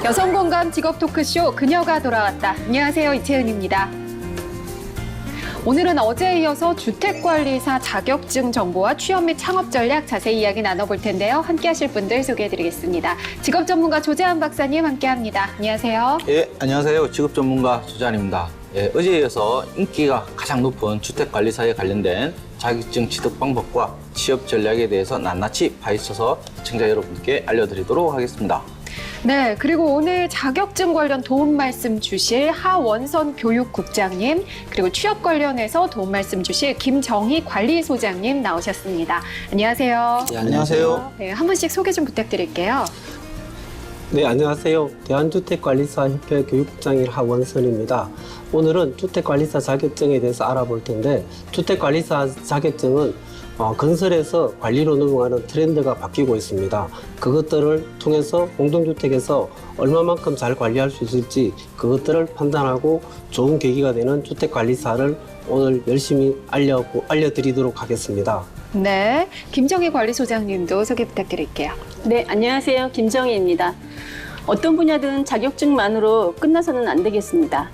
여성 공감 직업 토크쇼 그녀가 돌아왔다. 안녕하세요, 이채은입니다. 오늘은 어제에 이어서 주택관리사 자격증 정보와 취업 및 창업 전략 자세히 이야기 나눠볼 텐데요. 함께 하실 분들 소개해드리겠습니다. 직업 전문가 조재한 박사님 함께합니다. 안녕하세요. 예, 안녕하세요. 직업 전문가 조재한입니다. 예, 어제에 이어서 인기가 가장 높은 주택관리사에 관련된 자격증 취득 방법과 취업 전략에 대해서 낱낱이 파헤쳐서 시청자 여러분께 알려드리도록 하겠습니다. 네, 그리고 오늘 자격증 관련 도움 말씀 주실 하원선 교육국장님, 그리고 취업 관련해서 도움 말씀 주실 김정희 관리소장님 나오셨습니다. 안녕하세요. 네, 안녕하세요. 네, 한 분씩 소개 좀 부탁드릴게요. 네, 안녕하세요. 대한주택관리사협회 교육국장인 하원선입니다. 오늘은 주택관리사 자격증에 대해서 알아볼 텐데, 주택관리사 자격증은 건설에서 관리로 넘어가는 트렌드가 바뀌고 있습니다. 그것들을 통해서 공동주택에서 얼마만큼 잘 관리할 수 있을지 그것들을 판단하고 좋은 계기가 되는 주택관리사를 오늘 열심히 알려드리도록 하겠습니다. 네, 김정희 관리소장님도 소개 부탁드릴게요. 네, 안녕하세요. 김정희입니다. 어떤 분야든 자격증만으로 끝나서는 안 되겠습니다.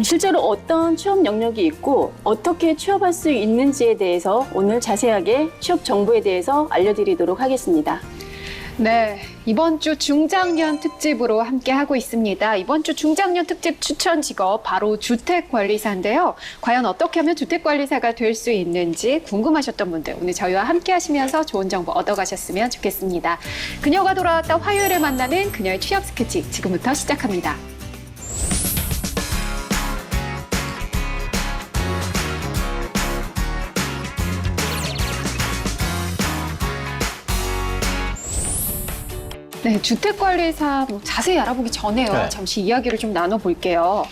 실제로 어떤 취업 영역이 있고 어떻게 취업할 수 있는지에 대해서 오늘 자세하게 취업 정보에 대해서 알려드리도록 하겠습니다. 네, 이번 주 중장년 특집으로 함께하고 있습니다. 이번 주 중장년 특집 추천 직업 바로 주택관리사인데요. 과연 어떻게 하면 주택관리사가 될 수 있는지 궁금하셨던 분들 오늘 저희와 함께 하시면서 좋은 정보 얻어가셨으면 좋겠습니다. 그녀가 돌아왔다 화요일에 만나는 그녀의 취업 스케치 지금부터 시작합니다. 네, 주택관리사 자세히 알아보기 전에요. 네. 잠시 이야기를 좀 나눠볼게요.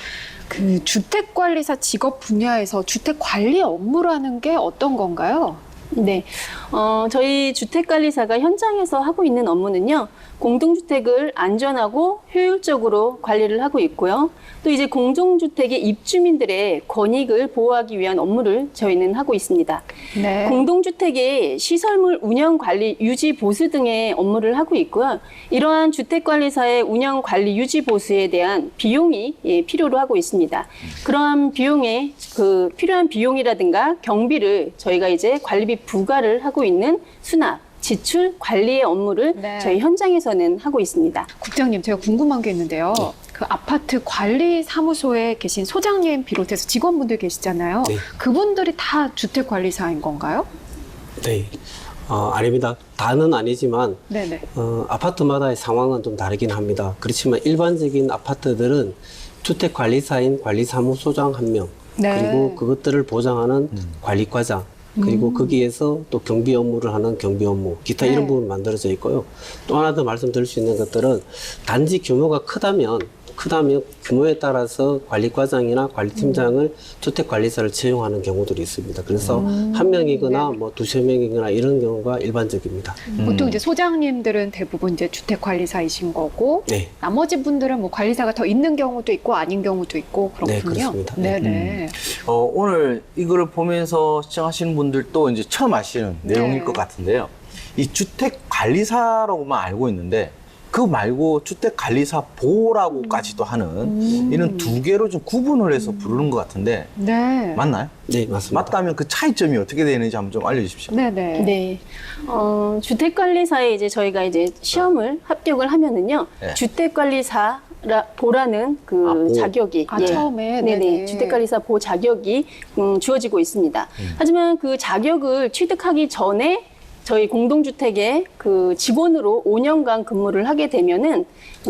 그 주택관리사 직업 분야에서 주택관리 업무라는 게 어떤 건가요? 네, 저희 주택관리사가 현장에서 하고 있는 업무는요, 공동주택을 안전하고 효율적으로 관리를 하고 있고요. 또 이제 공동주택의 입주민들의 권익을 보호하기 위한 업무를 저희는 하고 있습니다. 네. 공동주택의 시설물 운영, 관리, 유지, 보수 등의 업무를 하고 있고요. 이러한 주택관리사의 운영, 관리, 유지, 보수에 대한 비용이 필요로 하고 있습니다. 그러한 비용에 필요한 비용이라든가 경비를 저희가 이제 관리비 부과를 하고 있는 수납, 지출, 관리의 업무를 네. 저희 현장에서는 하고 있습니다. 국장님, 제가 궁금한 게 있는데요. 그 아파트 관리 사무소에 계신 소장님 비롯해서 직원분들 계시잖아요. 네. 그분들이 다 주택관리사인 건가요? 네, 아닙니다. 다는 아니지만 네네. 아파트마다의 상황은 좀 다르긴 합니다. 그렇지만 일반적인 아파트들은 주택관리사인 관리사무소장 1명, 네. 그리고 그것들을 보장하는 관리과장, 그리고 거기에서 또 경비 업무를 하는 경비 업무, 기타 네. 이런 부분이 만들어져 있고요. 또 하나 더 말씀드릴 수 있는 것들은 단지 규모가 크다면 규모에 따라서 관리과장이나 관리팀장을 주택관리사를 채용하는 경우들이 있습니다. 그래서 한 명이거나 네. 뭐 두세 명이거나 이런 경우가 일반적입니다. 보통 이제 소장님들은 대부분 이제 주택관리사이신 거고, 네. 나머지 분들은 뭐 관리사가 더 있는 경우도 있고 아닌 경우도 있고 그렇군요. 네, 그렇습니다. 네네. 오늘 이거를 보면서 시청하시는 분들도 이제 처음 아시는 내용일 네. 것 같은데요. 이 주택관리사라고만 알고 있는데 그거 말고 주택관리사 보호라고까지도 하는 이런 두 개로 좀 구분을 해서 부르는 것 같은데 네. 맞나요? 네, 맞습니다. 맞다면 그 차이점이 어떻게 되는지 한번 좀 알려주십시오. 네네. 네, 주택관리사에 이제 저희가 이제 시험을 합격을 하면은요, 네. 주택관리사 보라는 그 보. 자격이 처음에 네네. 네네. 주택관리사 보 자격이 주어지고 있습니다. 하지만 그 자격을 취득하기 전에 저희 공동주택의 그 직원으로 5년간 근무를 하게 되면은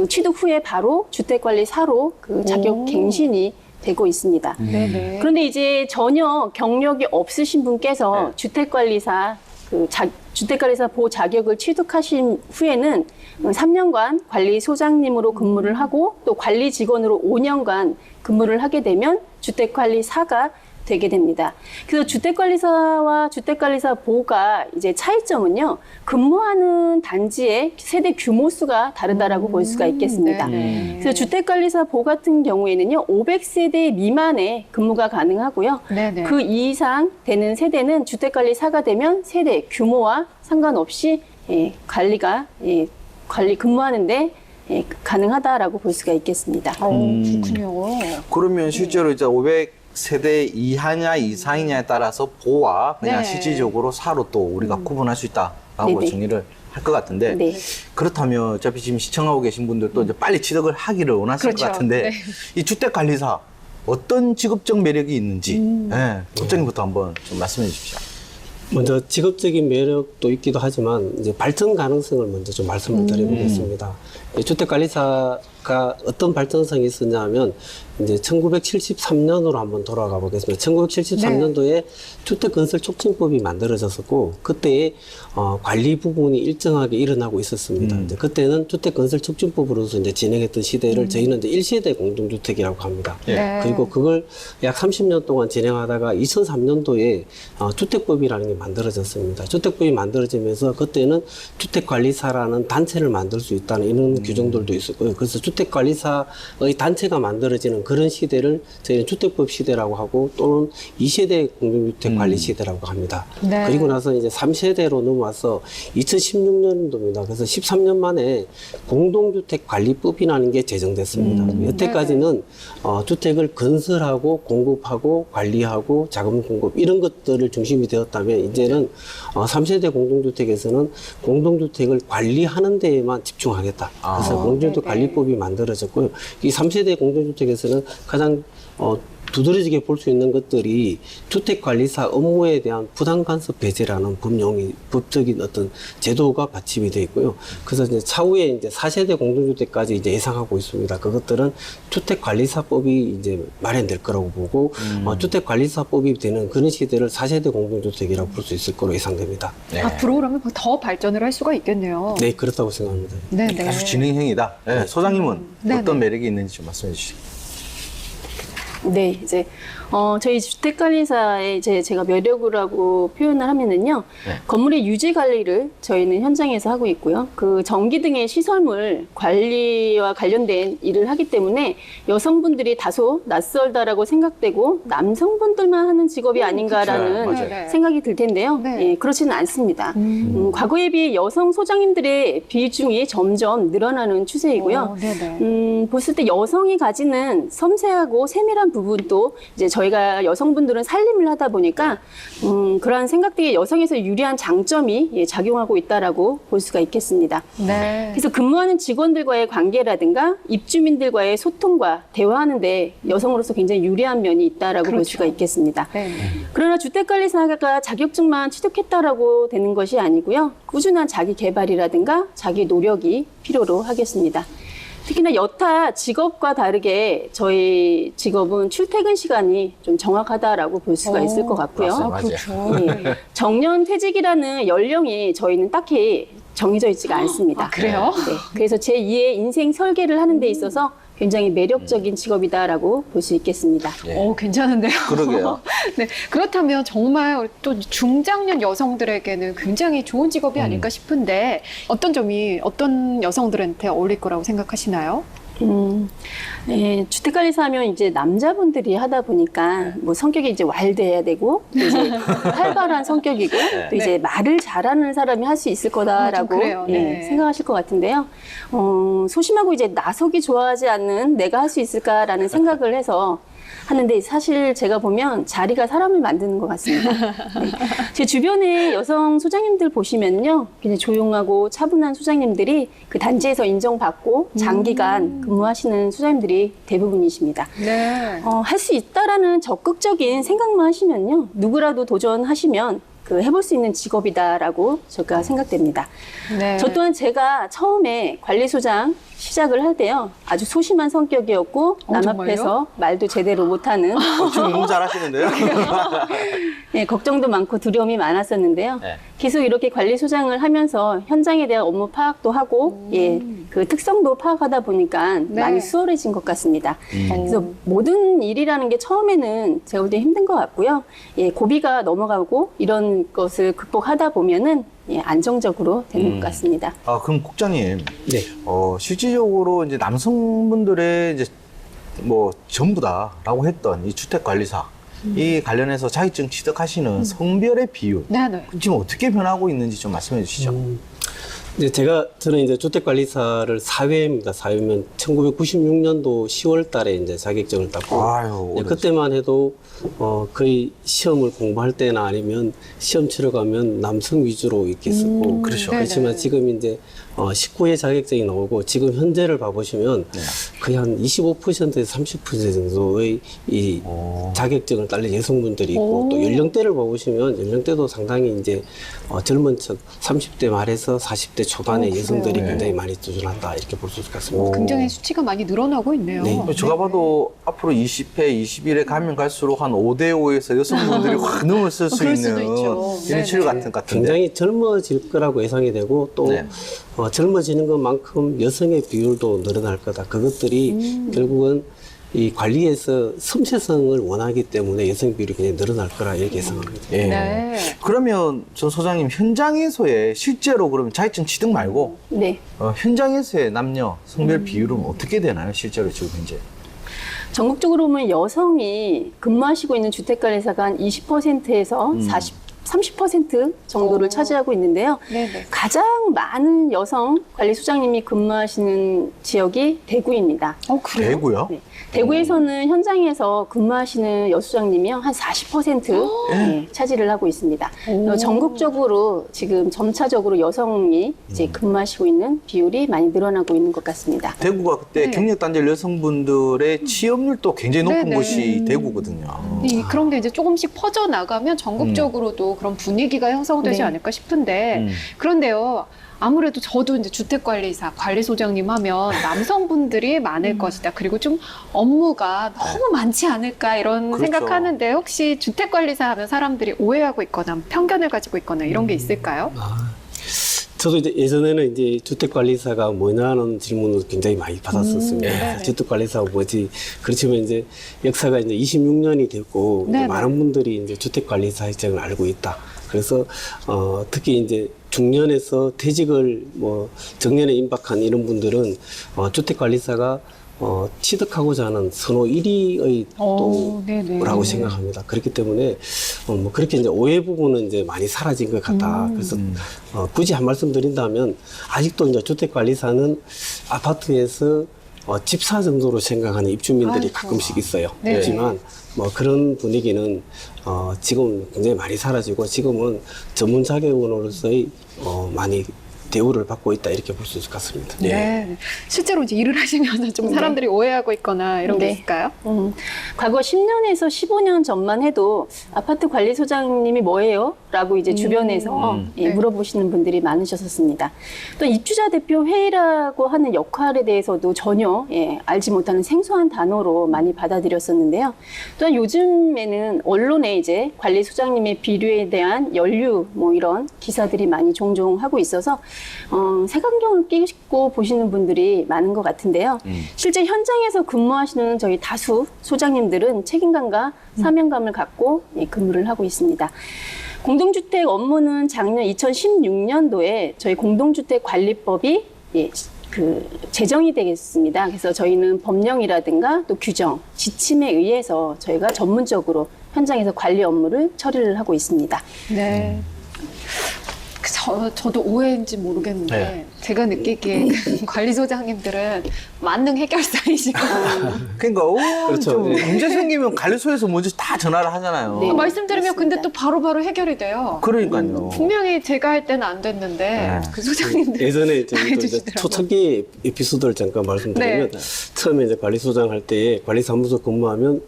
취득 후에 바로 주택관리사로 그 자격 갱신이 되고 있습니다. 네네. 그런데 이제 전혀 경력이 없으신 분께서 주택관리사 주택관리사 보호 자격을 취득하신 후에는 3년간 관리소장님으로 근무를 하고 또 관리 직원으로 5년간 근무를 하게 되면 주택관리사가 되게 됩니다. 그래서 주택관리사와 주택관리사 보호가 이제 차이점은요, 근무하는 단지의 세대 규모 수가 다르다라고 볼 수가 있겠습니다. 네네. 그래서 주택관리사 보호 같은 경우에는요, 500세대 미만의 근무가 가능하고요. 네네. 그 이상 되는 세대는 주택관리사가 되면 세대 규모와 상관없이 관리 근무하는데 예, 가능하다라고 볼 수가 있겠습니다. 그렇군요. 그러면 실제로 이제 500세대 이하냐 이상이냐에 따라서 보와 그냥 네. 실질적으로 사로 또 우리가 구분할 수 있다라고 네네. 정의를 할 것 같은데 네. 그렇다면 어차피 지금 시청하고 계신 분들도 이제 빨리 취득을 하기를 원하실 그렇죠. 것 같은데 네. 이 주택관리사 어떤 직업적 매력이 있는지 국장님부터 한번 좀 말씀해 주십시오. 먼저 직업적인 매력도 있기도 하지만 이제 발전 가능성을 먼저 좀 말씀을 드려보겠습니다. 이 주택관리사가 어떤 발전성이 있었냐면 이제 1973년으로 한번 돌아가 보겠습니다. 1973년도에 주택건설촉진법이 만들어졌었고 그때에 관리 부분이 일정하게 일어나고 있었습니다. 이제 그때는 주택건설촉진법으로서 이제 진행했던 시대를 저희는 이제 1세대 공동주택이라고 합니다. 네. 그리고 그걸 약 30년 동안 진행하다가 2003년도에 주택법이라는 게 만들어졌습니다. 주택법이 만들어지면서 그때는 주택관리사라는 단체를 만들 수 있다는 이런 규정들도 있었고요. 그래서 주택관리사의 단체가 만들어지는 그런 시대를 저희는 주택법 시대라고 하고 또는 2세대 공동주택 관리 시대라고 합니다. 네. 그리고 나서 이제 3세대로 넘어와서 2016년도입니다. 그래서 13년 만에 공동주택관리법이라는 게 제정됐습니다. 여태까지는 주택을 건설하고 공급하고 관리하고 자금 공급 이런 것들을 중심이 되었다면 이제는 3세대 공동주택에서는 공동주택을 관리하는 데에만 집중하겠다. 그래서 공동주택 관리법이 만들어졌고요. 이 3세대 공동주택에서는 가장 두드러지게 볼 수 있는 것들이 주택관리사 업무에 대한 부당간섭 배제라는 법적인 어떤 제도가 받침이 되어 있고요. 그래서 이제 차후에 이제 4세대 공동주택까지 이제 예상하고 있습니다. 그것들은 주택관리사법이 이제 마련될 거라고 보고 주택관리사법이 되는 그런 시대를 4세대 공동주택이라고 볼 수 있을 거로 예상됩니다. 네. 앞으로 그러면 더 발전을 할 수가 있겠네요. 네, 그렇다고 생각합니다. 네, 네. 계속 진행형이다. 네, 소장님은 네, 어떤 네. 매력이 있는지 좀 말씀해 주시죠. 네, 이제 저희 주택관리사의 제가 매력이라고 표현을 하면은요, 네. 건물의 유지 관리를 저희는 현장에서 하고 있고요. 그 전기 등의 시설물 관리와 관련된 일을 하기 때문에 여성분들이 다소 낯설다라고 생각되고 남성분들만 하는 직업이 아닌가라는 그렇죠. 맞아요. 생각이 들 텐데요. 네. 예, 그렇지는 않습니다. 과거에 비해 여성 소장님들의 비중이 점점 늘어나는 추세이고요. 네네. 봤을 때 여성이 가지는 섬세하고 세밀한 부분도 이제 저희가 여성분들은 살림을 하다 보니까 그러한 생각들이 여성에서 유리한 장점이 작용하고 있다라고 볼 수가 있겠습니다. 네. 그래서 근무하는 직원들과의 관계라든가 입주민들과의 소통과 대화하는데 여성으로서 굉장히 유리한 면이 있다라고 볼 그렇죠. 수가 있겠습니다. 네. 그러나 주택관리사가 자격증만 취득했다라고 되는 것이 아니고요. 꾸준한 자기 개발이라든가 자기 노력이 필요로 하겠습니다. 특히나 여타 직업과 다르게 저희 직업은 출퇴근 시간이 좀 정확하다라고 볼 수가 있을 것 같고요. 맞아요. 아, 그렇죠. 예. 정년 퇴직이라는 연령이 저희는 딱히 정해져 있지가 않습니다. 아, 그래요? 네. 그래서 제2의 인생 설계를 하는 데 있어서 굉장히 매력적인 직업이다라고 볼 수 있겠습니다. 예. 괜찮은데요. 그러게요. 네, 그렇다면 정말 또 중장년 여성들에게는 굉장히 좋은 직업이 아닐까 싶은데 어떤 점이 어떤 여성들한테 어울릴 거라고 생각하시나요? 네, 주택관리사 하면 이제 남자분들이 하다 보니까 뭐 성격이 이제 와일드해야 되고 또 이제 활발한 성격이고 또 이제 말을 잘하는 사람이 할 수 있을 거다라고 좀 그래요. 네. 생각하실 것 같은데요. 소심하고 이제 나서기 좋아하지 않는 내가 할 수 있을까라는 생각을 해서 하는데 사실 제가 보면 자리가 사람을 만드는 것 같습니다. 네. 제 주변에 여성 소장님들 보시면요. 굉장히 조용하고 차분한 소장님들이 그 단지에서 인정받고 장기간 근무하시는 소장님들이 대부분이십니다. 네. 할 수 있다라는 적극적인 생각만 하시면요. 누구라도 도전하시면 해볼 수 있는 직업이다라고 제가 생각됩니다. 네. 저 또한 제가 처음에 관리소장 시작을 할 때요. 아주 소심한 성격이었고 남 정말요? 앞에서 말도 제대로 못하는 지금 너무 잘하시는데요. 네, 걱정도 많고 두려움이 많았었는데요. 네. 계속 이렇게 관리소장을 하면서 현장에 대한 업무 파악도 하고 그 특성도 파악하다 보니까 네. 많이 수월해진 것 같습니다. 그래서 모든 일이라는 게 처음에는 제가 볼 때 힘든 것 같고요. 고비가 넘어가고 이런 것을 극복하다 보면은 안정적으로 되는 것 같습니다. 그럼 국장님, 네. 실질적으로 이제 남성분들의 이제 뭐 전부다라고 했던 이 주택관리사 이 관련해서 자격증 취득하시는 성별의 비율 네, 네. 지금 어떻게 변하고 있는지 좀 말씀해 주시죠. 저는 이제 주택관리사를 사회입니다. 사회면 1996년도 10월 달에 이제 자격증을 땄고, 아유, 이제 그때만 해도 거의 시험을 공부할 때나 아니면 시험 치러 가면 남성 위주로 이렇게 했었고, 그렇죠. 그렇지만 네네. 지금 이제 19회 자격증이 나오고 지금 현재를 봐보시면 거의 한 25%에서 30% 정도의 이 자격증을 딸린 여성분들이 있고, 또 연령대를 봐보시면 연령대도 상당히 이제 젊은 척 30대 말에서 40대 초반의 그래요? 여성들이 네. 굉장히 많이 도전한다 이렇게 볼 수 있을 것 같습니다. 굉장히 수치가 많이 늘어나고 있네요. 네. 제가 봐도 앞으로 20회, 21회 가면 갈수록 한 5대5에서 여성분들이 확 능을 쓸 수 그럴 수도 있는 있죠. 이런 치료 네네. 같은데. 굉장히 젊어질 거라고 예상이 되고 또 네. 젊어지는 것만큼 여성의 비율도 늘어날 거다. 그것들이 결국은 이 관리에서 섬세성을 원하기 때문에 여성 비율이 굉장히 늘어날 거라 이렇게 예상합니다. 예. 네. 그러면 전 소장님 현장에서의 실제로 그러면 자격증 취득 말고 네. 현장에서의 남녀 성별 비율은 어떻게 되나요? 실제로 지금 현재? 전국적으로 보면 여성이 근무하시고 있는 주택관리사가 한 20%에서 30% 정도를 차지하고 있는데요. 네네. 가장 많은 여성 관리소장님이 근무하시는 지역이 대구입니다. 그래요? 대구요? 네. 대구에서는 현장에서 근무하시는 여수장님이요 한 40% 네, 차지를 하고 있습니다. 오. 전국적으로 지금 점차적으로 여성이 이제 근무하시고 있는 비율이 많이 늘어나고 있는 것 같습니다. 대구가 그때 네. 경력단절 여성분들의 취업률도 굉장히 높은 네네. 곳이 대구거든요. 그런 게 이제 조금씩 퍼져 나가면 전국적으로도 그런 분위기가 형성되지 네. 않을까 싶은데 그런데요. 아무래도 저도 이제 주택관리사, 관리소장님 하면 남성분들이 많을 것이다. 그리고 좀 업무가 너무 많지 않을까 이런 그렇죠. 생각하는데 혹시 주택관리사 하면 사람들이 오해하고 있거나 편견을 가지고 있거나 이런 게 있을까요? 저도 이제 예전에는 이제 주택관리사가 뭐냐는 질문을 굉장히 많이 받았었습니다. 네네. 주택관리사가 뭐지? 그렇지만 이제 역사가 이제 26년이 됐고 이제 네네. 많은 분들이 이제 주택관리사 자격증을 알고 있다. 그래서 특히 이제 중년에서 퇴직을 정년에 임박한 이런 분들은 주택관리사가 취득하고자 하는 선호 1위의 네네. 또라고 생각합니다. 그렇기 때문에 그렇게 이제 오해 부분은 이제 많이 사라진 것 같다. 그래서 굳이 한 말씀 드린다면 아직도 이제 주택관리사는 아파트에서 집사 정도로 생각하는 입주민들이 아이고. 가끔씩 있어요. 네. 하지만 그런 분위기는 지금 굉장히 많이 사라지고 지금은 전문 자격원으로서의 많이 대우를 받고 있다 이렇게 볼 수 있을 것 같습니다. 네. 실제로 이제 일을 하시면서 좀 사람들이 오해하고 있거나 이런 게 네. 있을까요? 과거 10년에서 15년 전만 해도 아파트 관리소장님이 뭐예요? 라고 이제 주변에서 네. 물어보시는 분들이 많으셨었습니다. 또 입주자 대표 회의라고 하는 역할에 대해서도 전혀 알지 못하는 생소한 단어로 많이 받아들였었는데요. 또한 요즘에는 언론에 이제 관리소장님의 비류에 대한 연류 이런 기사들이 많이 종종 하고 있어서 색안경을 끼고 보시는 분들이 많은 것 같은데요. 실제 현장에서 근무하시는 저희 다수 소장님들은 책임감과 사명감을 갖고 근무를 하고 있습니다. 공동주택 업무는 작년 2016년도에 저희 공동주택관리법이 제정이 되겠습니다. 그래서 저희는 법령이라든가 또 규정, 지침에 의해서 저희가 전문적으로 현장에서 관리 업무를 처리를 하고 있습니다. 네. 저도 오해인지 모르겠는데 네. 제가 느끼기에 관리소장님들은 만능 해결사이시고 그러니까 그렇죠. 좀 네. 문제 생기면 관리소에서 먼저 다 전화를 하잖아요. 네. 말씀드리면 근데 맞습니다. 또 바로바로 해결이 돼요. 그러니까요. 분명히 제가 할 때는 안 됐는데 네. 그 소장님들 예전에 저희도 이제 해주시더라고요. 초창기 에피소드를 잠깐 말씀드리면 네. 처음에 이제 관리소장 할 때 관리사무소 근무하면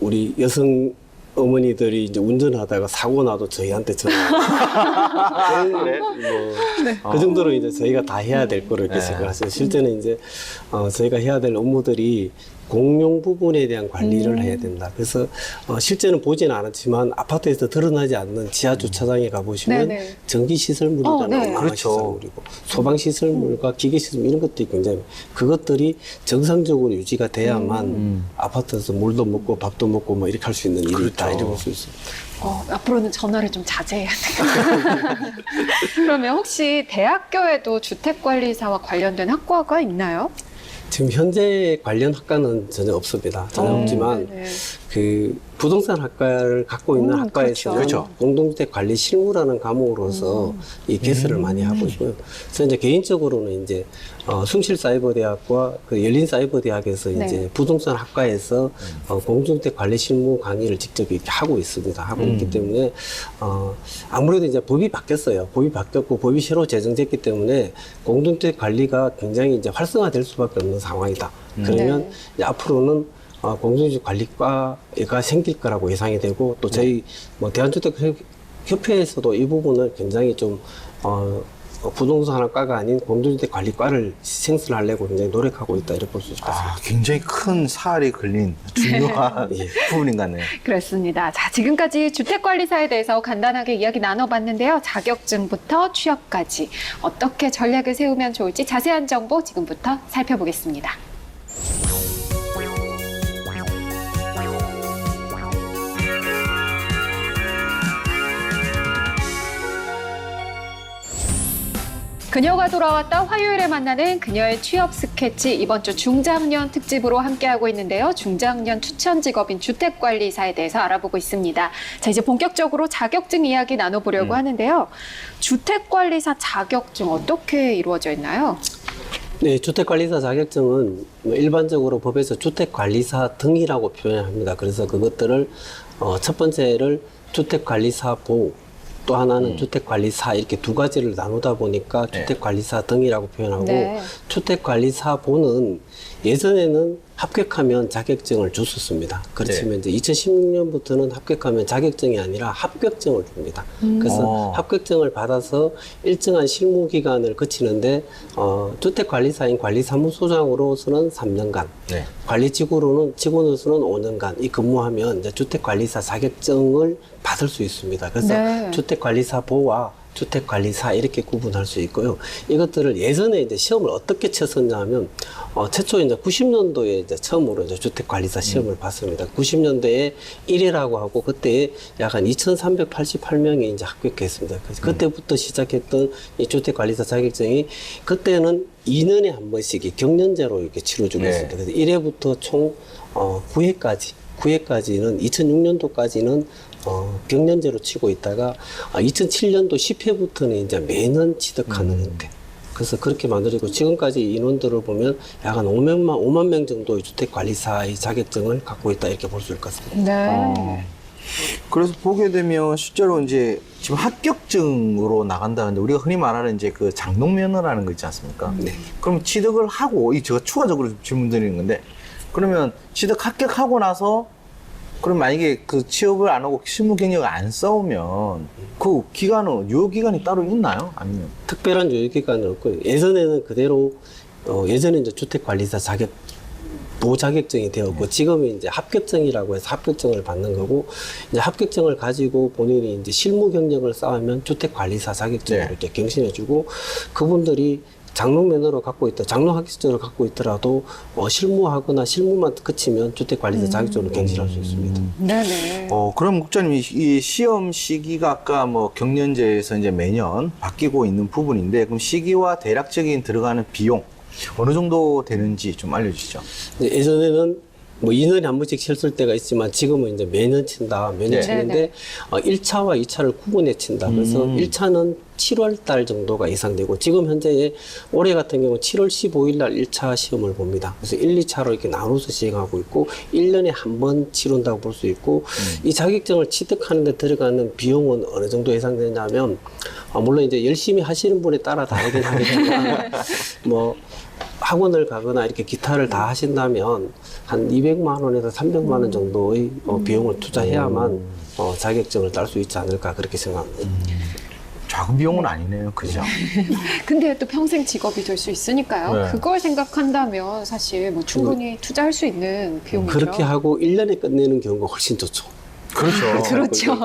우리 여성 어머니들이 이제 운전하다가 사고 나도 저희한테 전화. 그 정도로 이제 저희가 다 해야 될 거로 이렇게 네. 생각하시죠. 실제는 이제 저희가 해야 될 업무들이 공용 부분에 대한 관리를 해야 된다. 그래서 실제는 보지는 않았지만 아파트에서 드러나지 않는 지하 주차장에 가보시면 네네. 전기 시설물이나 네. 그렇죠. 시설물이고 소방 시설물과 기계 시설물 이런 것들이 굉장히 그것들이 정상적으로 유지가 돼야만 아파트에서 물도 먹고 밥도 먹고 이렇게 할 수 있는 일이 있다 이렇게 볼 수 있습니다. 앞으로는 전화를 좀 자제해야 돼요. 그러면 혹시 대학교에도 주택관리사와 관련된 학과가 있나요? 지금 현재 관련 학과는 전혀 없습니다. 전혀 없지만 네네. 그 부동산 학과를 갖고 있는 학과에서는 그렇죠. 공동주택 관리 실무라는 과목으로서 이 개설을 많이 하고 있고요. 그래서 이제 개인적으로는 이제 숭실사이버대학과 그 열린사이버대학에서 네. 이제 부동산 학과에서 공동주택 관리 실무 강의를 직접 이렇게 하고 있습니다. 하고 있기 때문에 아무래도 이제 법이 바뀌었어요. 법이 바뀌었고 법이 새로 제정됐기 때문에 공동주택 관리가 굉장히 이제 활성화될 수밖에 없는 상황이다. 그러면 네. 이제 앞으로는 공동주택 관리과가 생길 거라고 예상이 되고 또 저희 뭐 대한주택협회에서도 이 부분을 굉장히 좀 부동산학과가 아닌 공동주택 관리과를 생성하려고 굉장히 노력하고 있다 이렇게 볼 수 있을 것 같습니다. 굉장히 큰 살이 걸린 중요한 부분인 것 같네요. 그렇습니다. 자, 지금까지 주택관리사에 대해서 간단하게 이야기 나눠봤는데요. 자격증부터 취업까지 어떻게 전략을 세우면 좋을지 자세한 정보 지금부터 살펴보겠습니다. 그녀가 돌아왔다 화요일에 만나는 그녀의 취업 스케치 이번 주 중장년 특집으로 함께하고 있는데요. 중장년 추천 직업인 주택관리사에 대해서 알아보고 있습니다. 자, 이제 본격적으로 자격증 이야기 나눠보려고 하는데요. 주택관리사 자격증 어떻게 이루어져 있나요? 네, 주택관리사 자격증은 뭐 일반적으로 법에서 주택관리사 등이라고 표현합니다. 그래서 그것들을 첫 번째를 주택관리사 보, 또 하나는 주택관리사 이렇게 두 가지를 나누다 보니까 주택관리사 등이라고 표현하고 네. 주택관리사 보는 예전에는 합격하면 자격증을 줬었습니다. 그렇지만 이제 2016년부터는 합격하면 자격증이 아니라 합격증을 줍니다. 그래서 합격증을 받아서 일정한 실무 기간을 거치는데 주택관리사인 관리사무소장으로서는 3년간, 네. 직원으로서는 5년간 이 근무하면 이제 주택관리사 자격증을 받을 수 있습니다. 그래서 네. 주택관리사 보와 주택관리사 이렇게 구분할 수 있고요. 이것들을 예전에 이제 시험을 어떻게 쳤었냐 하면, 최초 이제 90년도에 이제 처음으로 이제 주택관리사 시험을 봤습니다. 90년도에 1회라고 하고, 그때 약 한 2,388명이 이제 합격했습니다. 그래서 그때부터 시작했던 이 주택관리사 자격증이, 그때는 2년에 한 번씩 이 경년제로 이렇게 치러주고 있습니다. 그래서 1회부터 총 9회까지는 2006년도까지는 경년제로 치고 있다가 2007년도 10회부터는 이제 매년 취득하는 형태. 그래서 그렇게 만들어지고 지금까지 인원들을 보면 약 한 5만 명 정도의 주택관리사의 자격증을 갖고 있다 이렇게 볼 수 있을 것 같습니다. 네. 그래서 보게 되면 실제로 이제 지금 합격증으로 나간다는데 우리가 흔히 말하는 이제 그 장롱면허라는 거 있지 않습니까? 네. 그럼 취득을 하고 제가 추가적으로 질문 드리는 건데 그러면 취득 합격하고 나서 그럼 만약에 그 취업을 안 하고 실무 경력을 안 쌓으면 그 기간은 유효 기간이 따로 있나요? 아니면 특별한 유효 기간은 없고요. 예전에는 그대로 예전에 이제 주택관리사 보자격증이 되었고 지금은 이제 합격증이라고 해서 합격증을 받는 거고 이제 합격증을 가지고 본인이 이제 실무 경력을 쌓으면 주택관리사 자격증을 이렇게 경신해주고 그분들이 장롱면허를 갖고 있다, 장롱학습증을 갖고 있더라도 실무하거나 실무만 그치면 주택관리사 자격증으로 갱신할 수 있습니다. 네네. 그럼 국장님 이 시험 시기가 아까 뭐 경년제에서 이제 매년 바뀌고 있는 부분인데 그럼 시기와 대략적인 들어가는 비용 어느 정도 되는지 좀 알려주시죠. 예전에는 뭐 2년에 한 번씩 쳤을 때가 있지만 지금은 이제 매년 친다. 매년 네. 치는데 1차와 2차를 구분해 친다. 그래서 1차는 7월 달 정도가 예상되고 지금 현재 올해 같은 경우 7월 15일 날 1차 시험을 봅니다. 그래서 1, 2차로 이렇게 나눠서 시행하고 있고 1년에 한 번 치른다고 볼 수 있고 이 자격증을 취득하는 데 들어가는 비용은 어느 정도 예상되냐면 물론 이제 열심히 하시는 분에 따라 다르긴 하겠지만 뭐 학원을 가거나 이렇게 기타를 다 하신다면 한 200만 원에서 300만 원 정도의 비용을 투자해야만 자격증을 딸 수 있지 않을까 그렇게 생각합니다. 작은 비용은 아니네요. 그죠? 근데 또 평생 직업이 될 수 있으니까요. 네. 그걸 생각한다면 사실 뭐 충분히 투자할 수 있는 비용이죠. 그렇게 하고 1년에 끝내는 경우가 훨씬 좋죠. 그렇죠. 그렇죠.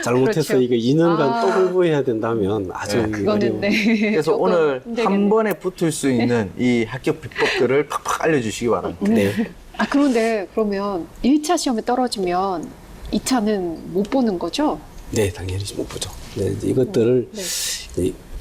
잘못해서 그렇죠. 이거 2년간 아. 또 공부해야 된다면 아주 네, 그거는 네. 그래서 조금 오늘 힘들겠네요. 한 번에 붙을 수 있는 이 합격 비법들을 팍팍 알려주시기 바랍니다. 네. 아, 그런데 그러면 1차 시험에 떨어지면 2차는 못 보는 거죠? 네, 당연히 못 보죠. 네, 이제 이것들을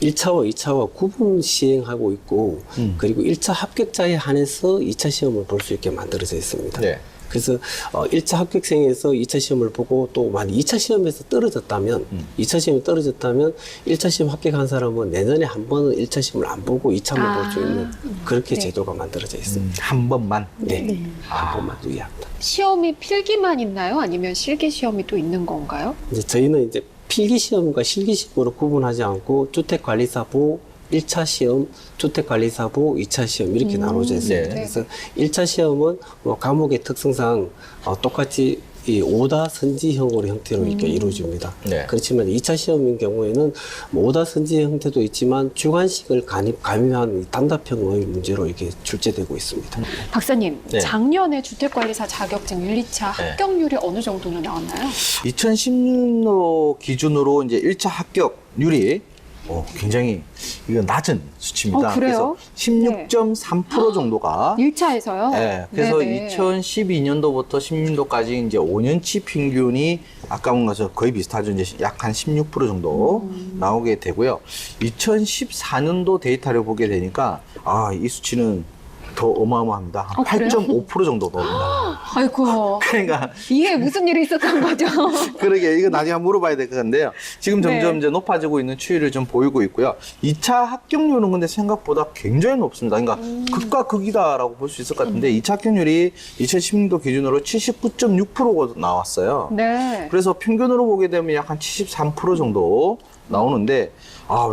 1차와 2차와 구분 시행하고 있고 그리고 1차 합격자에 한해서 2차 시험을 볼 수 있게 만들어져 있습니다. 네. 그래서 1차 합격생에서 2차 시험을 보고 또 만약 2차 시험에서 떨어졌다면 2차 시험이 떨어졌다면 1차 시험 합격한 사람은 내년에 한 번은 1차 시험을 안 보고 2차만 볼 수 있는 그렇게 네. 제도가 만들어져 있습니다. 한 번만. 네. 한 번만 유의합니다. 시험이 필기만 있나요? 아니면 실기 시험이 또 있는 건가요? 이제 저희는 이제 필기 시험과 실기 시험으로 구분하지 않고 주택관리사보 1차 시험, 주택관리사보 2차 시험 이렇게 나눠져 있습니다. 네. 그래서 1차 시험은 뭐 과목의 특성상 똑같이 이 오다 선지형으로 형태로 이렇게 이루어집니다. 네. 그렇지만 2차 시험인 경우에는 뭐 오다 선지 형태도 있지만 주관식을 가미한 이 단답형의 문제로 이렇게 출제되고 있습니다. 박사님, 네. 작년에 주택관리사 자격증 1, 2차 네. 합격률이 어느 정도나 나왔나요? 2010년 기준으로 이제 1차 합격률이 굉장히 이거 낮은 수치입니다. 그래요? 그래서 16.3% 정도가 1차에서요? 네, 그래서 2012년도부터 16년도까지 이제 5년치 평균이 아까 본 것처럼 거의 비슷하죠. 이제 약 한 16% 정도 나오게 되고요. 2014년도 데이터를 보게 되니까 이 수치는 더 어마어마합니다. 한 그래요? 8.5% 정도 나옵니다. 아이고, 그러니까 이게 무슨 일이 있었던 거죠? 그러게 이거 나중에 한번 물어봐야 될 것 같은데요. 지금 점점 네. 이제 높아지고 있는 추이를 좀 보이고 있고요. 2차 합격률은 근데 생각보다 굉장히 높습니다. 그러니까 극과 극이다라고 볼 수 있을 것 같은데 2차 합격률이 2010년도 기준으로 79.6%가 나왔어요. 네. 그래서 평균으로 보게 되면 약 한 73% 정도 나오는데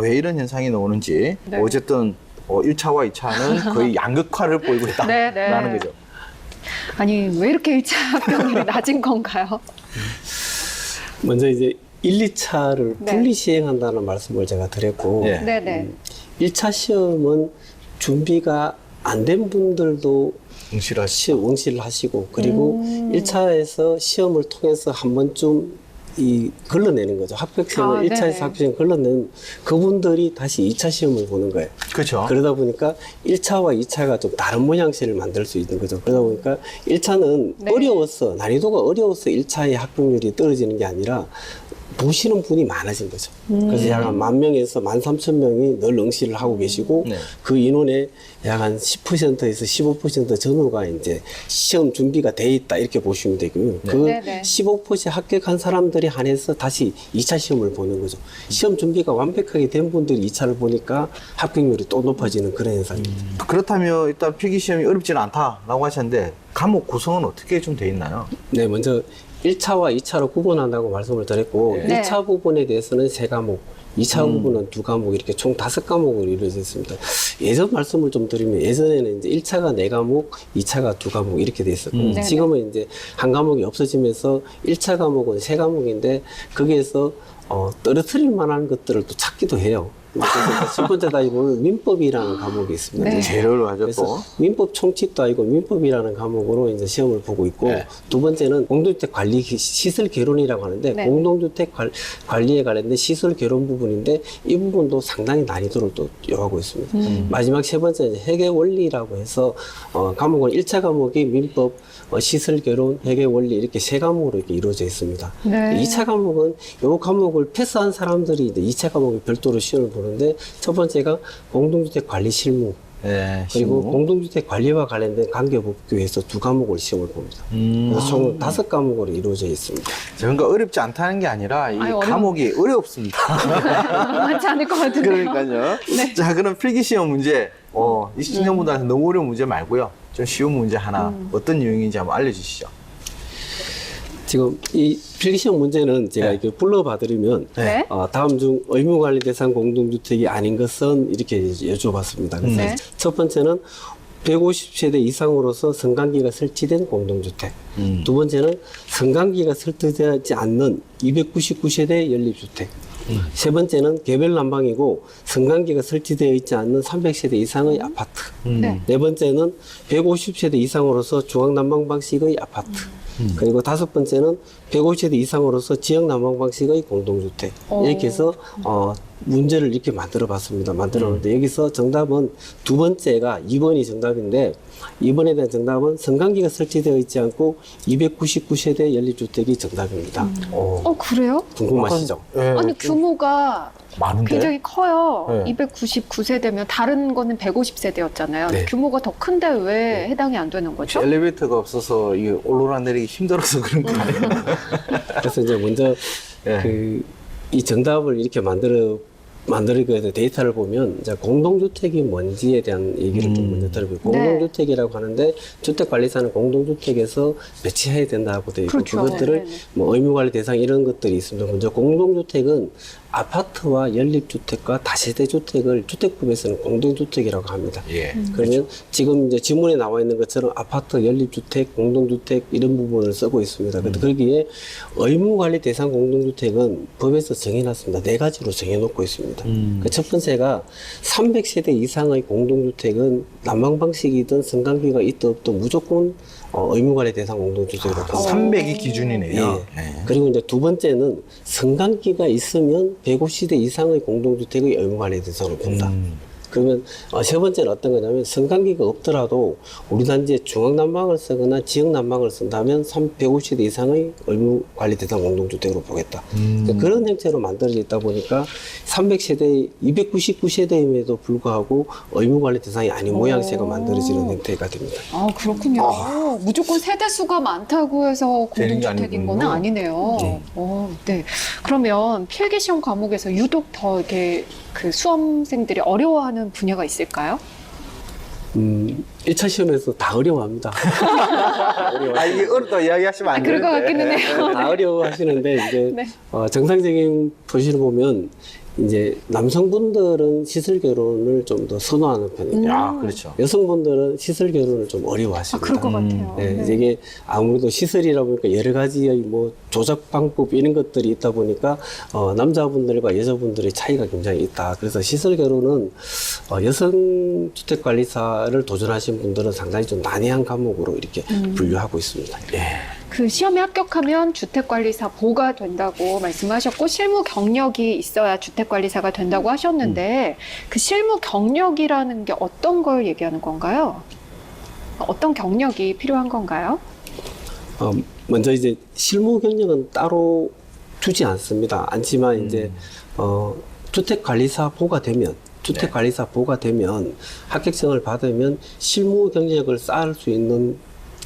왜 이런 현상이 나오는지 네. 어쨌든 1차와 2차는 거의 양극화를 보이고 네, 있다라는 네. 거죠. 아니, 왜 이렇게 1차 합격률이 낮은 건가요? 먼저 이제 1, 2차를 네. 분리 시행한다는 말씀을 제가 드렸고 네. 네네. 1차 시험은 준비가 안 된 분들도 응시를 하시고 그리고 1차에서 시험을 통해서 한 번쯤 걸러내는 거죠. 합격생을 1차에서 네네. 합격생을 걸러낸 그분들이 다시 2차 시험을 보는 거예요. 그렇죠. 그러다 보니까 1차와 2차가 좀 다른 모양새를 만들 수 있는 거죠. 그러다 보니까 1차는 네. 난이도가 어려워서 1차의 합격률이 떨어지는 게 아니라 보시는 분이 많아진 거죠. 그래서 약 한 10,000명에서 13,000명이 늘 응시를 하고 계시고 네. 그 인원의 약 한 10%에서 15% 전후가 이제 시험 준비가 돼 있다 이렇게 보시면 되고요. 그 네네. 15% 합격한 사람들이 한해서 다시 2차 시험을 보는 거죠. 시험 준비가 완벽하게 된 분들이 2차를 보니까 합격률이 또 높아지는 그런 현상입니다. 그렇다면 일단 필기시험이 어렵지는 않다라고 하셨는데 과목 구성은 어떻게 좀 돼 있나요? 네, 먼저 1차와 2차로 구분한다고 말씀을 드렸고 네. 1차 부분에 대해서는 3과목, 2차 부분은 2과목 이렇게 총 5과목으로 이루어져 있습니다. 예전 말씀을 좀 드리면 예전에는 이제 1차가 4과목, 2차가 2과목 이렇게 돼 있었고 네네. 지금은 이제 한 과목이 없어지면서 1차 과목은 3과목인데 거기에서 떨어뜨릴 만한 것들을 또 찾기도 해요. 그래서 첫 번째 다시 보면 민법이라는 과목이 있습니다. 네. 제일 어려워하죠 그래서 또. 민법 총칙도 아니고 민법이라는 과목으로 이제 시험을 보고 있고 네. 두 번째는 공동주택 관리 시설 개론이라고 하는데 네. 공동주택 관리에 관련된 시설 개론 부분인데 이 부분도 상당히 난이도를 또 요하고 있습니다. 마지막 세 번째는 회계 원리라고 해서 과목은 1차 과목이 민법, 시설 개론, 회계 원리 이렇게 3과목으로 이렇게 이루어져 있습니다. 네. 2차 과목은 요 과목을 패스한 사람들이 이제 2차 과목에 별도로 시험을 보는데 첫 번째가 공동주택 관리 실무 네, 그리고 실무. 공동주택 관리와 관련된 관계법규에서 2과목을 시험을 봅니다. 그래서 총 5과목으로 이루어져 있습니다. 그러니까 어렵지 않다는 게 아니라 이 아니, 과목이 어렵습니다. 많지 않을 것 같은데요. 그러니까요. 네. 자, 그럼 필기시험 문제 20년보다는 너무 어려운 문제 말고요. 좀 쉬운 문제 하나 어떤 유형인지 한번 알려주시죠. 지금 이 필기시험 문제는 제가 네. 이렇게 불러봐드리면 네. 다음 중 의무관리 대상 공동주택이 아닌 것은 이렇게 여쭤봤습니다. 그래서 네. 첫 번째는 150세대 이상으로서 성관계가 설치된 공동주택. 두 번째는 성관계가 설치되지 않는 299세대 연립주택. 세 번째는 개별 난방이고 성관계가 설치되어 있지 않는 300세대 이상의 아파트. 네. 네 번째는 150세대 이상으로서 중앙 난방 방식의 아파트. 그리고 다섯 번째는 150세대 이상으로서 지역 난방 방식의 공동주택. 이렇게 해서 문제를 이렇게 만들어 봤습니다. 만들었는데 여기서 정답은 두 번째가 2번이 정답인데 2번에 대한 정답은 성관계가 설치되어 있지 않고 299세대 연립주택이 정답입니다. 그래요? 궁금하시죠? 네, 아니, 규모가 많은데? 굉장히 커요. 네. 299세대면 다른 거는 150세대였잖아요. 네. 규모가 더 큰데 왜 해당이 안 되는 거죠? 엘리베이터가 없어서 이게 오르락내리기 힘들어서 그런 거 아니에요? 그래서 이제 먼저 예. 이 정답을 이렇게 만들기 위해서 데이터를 보면 이제 공동주택이 뭔지에 대한 얘기를 좀 먼저 들어보고 네. 공동주택이라고 하는데 주택관리사는 공동주택에서 배치해야 된다고 되어 있고 그렇죠. 그것들을 네, 네. 뭐 의무관리 대상 이런 것들이 있습니다. 먼저 공동주택은 아파트와 연립주택과 다세대 주택을 주택법에서는 공동주택이라고 합니다. 예. 그러면 지금 이제 지문에 나와 있는 것처럼 아파트, 연립주택, 공동주택 이런 부분을 쓰고 있습니다. 근데 거기에 의무관리 대상 공동주택은 법에서 정해놨습니다. 4가지로 정해놓고 있습니다. 그 첫 번째가 300세대 이상의 공동주택은 난방 방식이든 승강기가 있든 없든 무조건 의무관리 대상 공동주택으로 본다. 300이 기준이네요. 예. 네. 그리고 이제 두 번째는 승강기가 있으면 150세대 이상의 공동주택의 의무관리 대상으로 본다. 그러면 세 번째는 어떤 거냐면 승강기가 없더라도 우리 단지에 중앙난방을 쓰거나 지역난방을 쓴다면 150세대 이상의 의무관리 대상 공동주택으로 보겠다. 그러니까 그런 형태로 만들어져 있다 보니까 300세대, 299세대임에도 불구하고 의무관리 대상이 아닌 모양새가 만들어지는 형태가 됩니다. 아, 그렇군요. 무조건 세대 수가 많다고 해서 되는 게 공동주택인 건 아니군요. 아니네요. 네. 그러면 필기시험 과목에서 유독 더 이렇게 그 수험생들이 어려워하는 분야가 있을까요? 1차 시험에서 다 어려워합니다. 아, 이게 어렵다 이야기하시면 안 그럴 것 되는데. 같기는 해요. 다 어려워하시는데 이제 네. 정상적인 도시를 보면 이제 남성분들은 시설 결혼을 좀 더 선호하는 편이에요. 아, 그렇죠. 여성분들은 시설 결혼을 좀 아, 어려워하십니다. 그럴 것 같아요. 네, 네. 이게 아무래도 시설이라 보니까 여러 가지의 뭐 조작 방법 이런 것들이 있다 보니까 남자분들과 여자분들의 차이가 굉장히 있다. 그래서 시설 결혼은 여성 주택관리사를 도전하신 분들은 상당히 좀 난해한 과목으로 이렇게 분류하고 있습니다. 예. 그 시험에 합격하면 주택관리사 보가 된다고 말씀하셨고 실무 경력이 있어야 주택관리사가 된다고 하셨는데 그 실무 경력이라는 게 어떤 걸 얘기하는 건가요? 어떤 경력이 필요한 건가요? 먼저 이제 실무 경력은 따로 주지 않습니다. 않지만 이제 주택관리사 보가 되면 합격증을 받으면 실무 경력을 쌓을 수 있는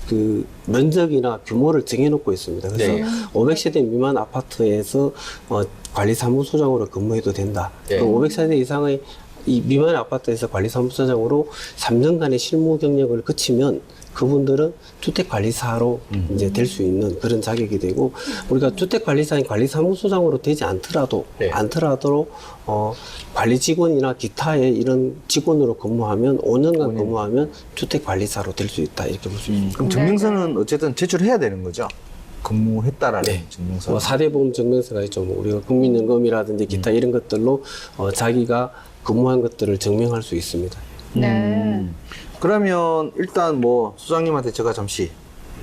그 면적이나 규모를 정해놓고 있습니다. 그래서 네. 500세대 미만 아파트에서 관리사무소장으로 근무해도 된다. 네. 또 500세대 이상의 이 미만 아파트에서 관리사무소장으로 3년간의 실무 경력을 거치면 그분들은 주택관리사로 이제 될 수 있는 그런 자격이 되고 우리가 주택관리사인 관리사무소장으로 되지 않더라도 네. 관리직원이나 기타의 이런 직원으로 근무하면 5년간 근무하면 주택관리사로 될 수 있다 이렇게 볼 수 있습니다. 그럼 증명서는 어쨌든 제출해야 되는 거죠? 근무했다라는 증명서. 뭐 4대 보험 증명서가 있죠. 뭐 우리가 국민연금이라든지 기타 이런 것들로 자기가 근무한 것들을 증명할 수 있습니다. 네. 그러면 일단 뭐 소장님한테 제가 잠시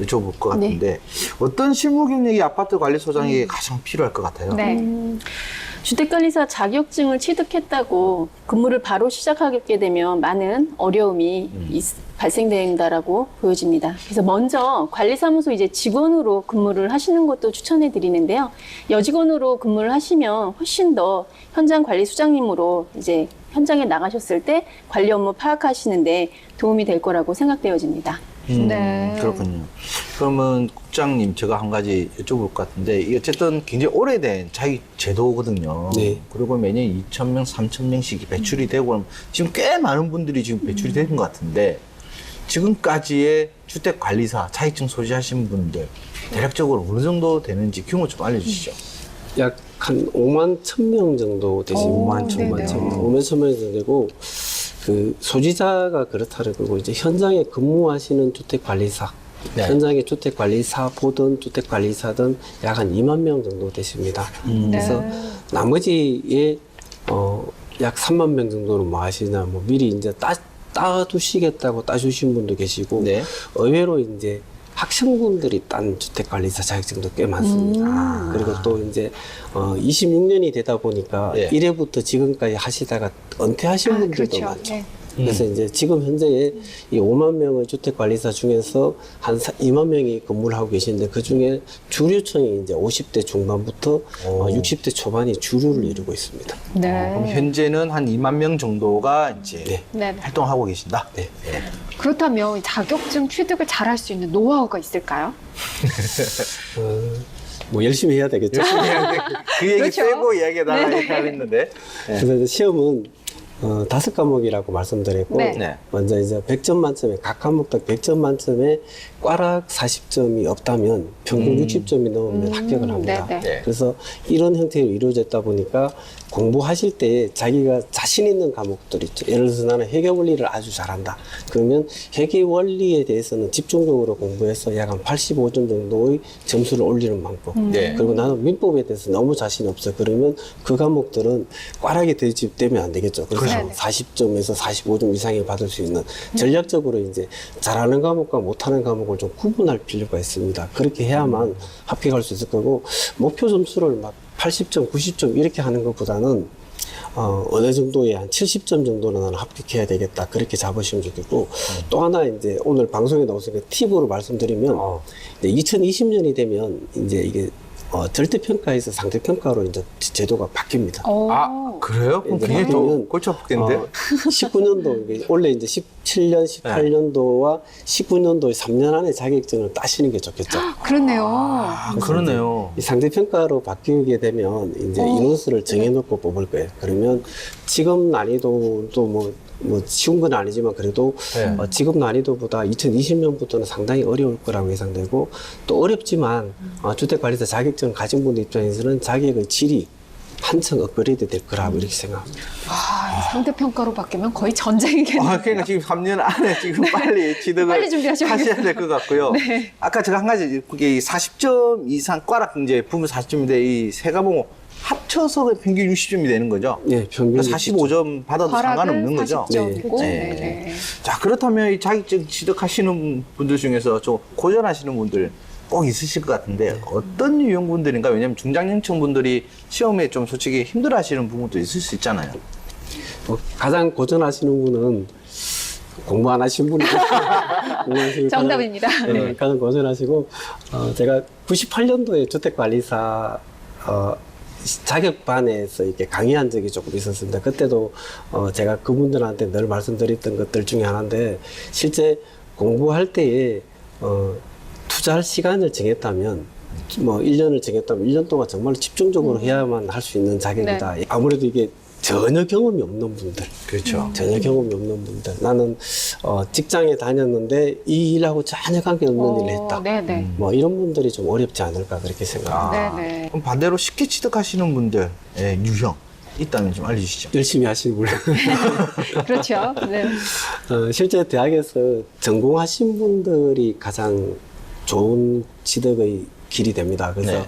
여쭤볼 것 같은데 어떤 실무 경력이 아파트 관리소장에게 가장 필요할 것 같아요? 네. 주택관리사 자격증을 취득했다고 근무를 바로 시작하게 되면 많은 어려움이 발생된다라고 보여집니다. 그래서 먼저 관리사무소 이제 직원으로 근무를 하시는 것도 추천해 드리는데요. 여직원으로 근무를 하시면 훨씬 더 현장 관리수장님으로 이제 현장에 나가셨을 때 관리 업무 파악하시는데 도움이 될 거라고 생각되어집니다. 네. 그렇군요. 그러면 국장님 제가 한 가지 여쭤볼 것 같은데 이 어쨌든 굉장히 오래된 자기 제도거든요. 네. 그리고 매년 2,000명, 3,000명씩 배출이 되고 지금 꽤 많은 분들이 지금 배출이 되는 것 같은데 지금까지의 주택관리사 자격증 소지하신 분들 대략적으로 어느 정도 되는지 규모 좀 알려주시죠. 약 한 5만 1,000명 정도 되십니다. 5만 1,000명. 네네. 5만 1,000명 정도 되고 그 소지자가 그렇다는 거고 이제 현장에 근무하시는 주택관리사 네. 현장에 주택관리사 보든 주택관리사든 약 한 2만 명 정도 되십니다. 그래서 나머지의 약 3만 명 정도는 뭐 하시냐 뭐 미리 이제 따두시겠다고 따주신 분도 계시고 네. 의외로 이제 학생분들이 딴 주택관리사 자격증도 꽤 많습니다. 그리고 또 이제 26년이 되다 보니까 예. 1회부터 지금까지 하시다가 은퇴하신 분들도 그렇죠. 많죠. 네. 그래서 이제 지금 현재에 이 5만 명의 주택관리사 중에서 한 2만 명이 근무를 하고 계시는데 그 중에 주류층이 이제 50대 중반부터 60대 초반이 주류를 이루고 있습니다. 네. 그럼 현재는 한 2만 명 정도가 이제 네. 네. 활동하고 계신다. 네. 그렇다면 이 자격증 취득을 잘할 수 있는 노하우가 있을까요? 뭐 열심히 해야 되겠죠. 그 얘기 그렇죠. 빼고 이야기해달라 했는데. 그래서 이제 시험은 5과목이라고 말씀드렸고 네. 네. 먼저 이제 100점 만점에 각 과목 다 100점 만점에 꽈락 40점이 없다면 평균 60점이 넘으면 합격을 합니다. 네네. 네. 그래서 이런 형태로 이루어졌다 보니까 공부하실 때 자기가 자신 있는 과목들 있죠. 예를 들어서 나는 회계 원리를 아주 잘한다. 그러면 회계 원리에 대해서는 집중적으로 공부해서 약 한 85점 정도의 점수를 올리는 방법. 네. 그리고 나는 민법에 대해서 너무 자신 없어. 그러면 그 과목들은 꽈락이 되면 안 되겠죠. 그래서 그렇죠. 40점에서 45점 이상을 받을 수 있는 전략적으로 이제 잘하는 과목과 못하는 과목을 좀 구분할 필요가 있습니다. 그렇게 해야만 합격할 수 있을 거고 목표 점수를 막 80점, 90점 이렇게 하는 것보다는 어느 정도의 한 70점 정도는 나는 합격해야 되겠다. 그렇게 잡으시면 좋겠고 또 하나 이제 오늘 방송에 나오니까 팁으로 말씀드리면 이제 2020년이 되면 이제 이게 절대평가에서 상대평가로 이제 제도가 바뀝니다. 아, 그래요? 그럼 이제 굉장히 더 바뀌면, 골치 아프겠는데? 19년도, 원래 이제 17년, 18년도와 19년도에 3년 안에 자격증을 따시는 게 좋겠죠. 그렇네요. 아, 그러네요. 이 상대평가로 바뀌게 되면 이제 인원수를 정해놓고 뽑을 거예요. 그러면 지금 난이도도 뭐 쉬운 건 아니지만 그래도 네. 지금 난이도보다 2020년부터는 상당히 어려울 거라고 예상되고 또 어렵지만 주택관리사 자격증을 가진 분들 입장에서는 자격의 질이 한층 업그레이드 될 거라고 이렇게 생각합니다. 상대평가로 바뀌면 거의 전쟁이겠네요. 그러니까 지금 3년 안에 지금 빨리 취득을 빨리 준비하셔야겠어요. 하셔야 될 것 같고요. 네. 아까 제가 한 가지, 그게 40점 이상 꽈락 이제 부분 40점인데 이 세 과목 합쳐서 평균 60점이 되는 거죠? 예, 평균 45점 받아도 상관없는 거죠? 40점이고. 네. 네. 자, 그렇다면 이 자격증 취득하시는 분들 중에서 좀 고전하시는 분들 꼭 있으실 것 같은데 어떤 유형분들인가? 왜냐면 중장년층 분들이 시험에 좀 솔직히 힘들어 하시는 부분도 있을 수 있잖아요. 가장 고전하시는 분은 공부 안 하신 분이 정답입니다. 가장 고전하시고 제가 98년도에 주택관리사 자격반에서 이렇게 강의한 적이 조금 있었습니다. 그때도 제가 그분들한테 늘 말씀드렸던 것들 중에 하나인데 실제 공부할 때에 투자할 시간을 정했다면 뭐 1년을 정했다면 1년 동안 정말 집중적으로 해야만 할 수 있는 자격이다. 아무래도 이게 전혀 경험이 없는 분들. 그렇죠. 전혀 경험이 없는 분들. 나는 직장에 다녔는데 이 일하고 전혀 관계없는 일을 했다. 네네. 뭐 이런 분들이 좀 어렵지 않을까 그렇게 생각합니다. 네네. 그럼 반대로 쉽게 취득하시는 분들의 유형 있다면 좀 알려주시죠. 열심히 하시는 분. 그렇죠. 네. 실제 대학에서 전공하신 분들이 가장 좋은 취득의 길이 됩니다. 그래서 네.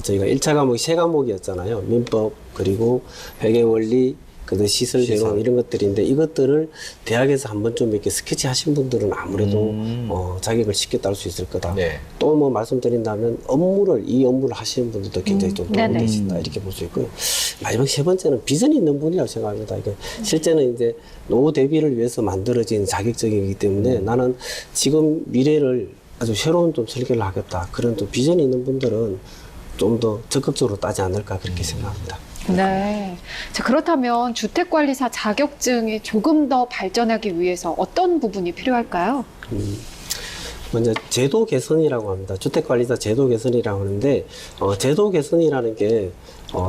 저희가 1차 과목이 3과목이었잖아요. 민법, 그리고 회계원리, 그다음 시설 이런 것들인데 이것들을 대학에서 한번 좀 이렇게 스케치 하신 분들은 아무래도 자격을 쉽게 딸 수 있을 거다. 네. 또 뭐 말씀드린다면 이 업무를 하시는 분들도 굉장히 좀 도움이 네네. 되신다 이렇게 볼 수 있고요. 마지막 세 번째는 비전이 있는 분이라고 생각합니다. 이게 실제는 이제 노후 대비를 위해서 만들어진 자격증이기 때문에 나는 지금 미래를 아주 새로운 좀 설계를 하겠다. 그런 또 비전이 있는 분들은 좀 더 적극적으로 따지 않을까 그렇게 생각합니다. 네. 자, 그렇다면 주택관리사 자격증이 조금 더 발전하기 위해서 어떤 부분이 필요할까요? 먼저 제도 개선이라고 합니다. 주택관리사 제도 개선이라고 하는데 제도 개선이라는 게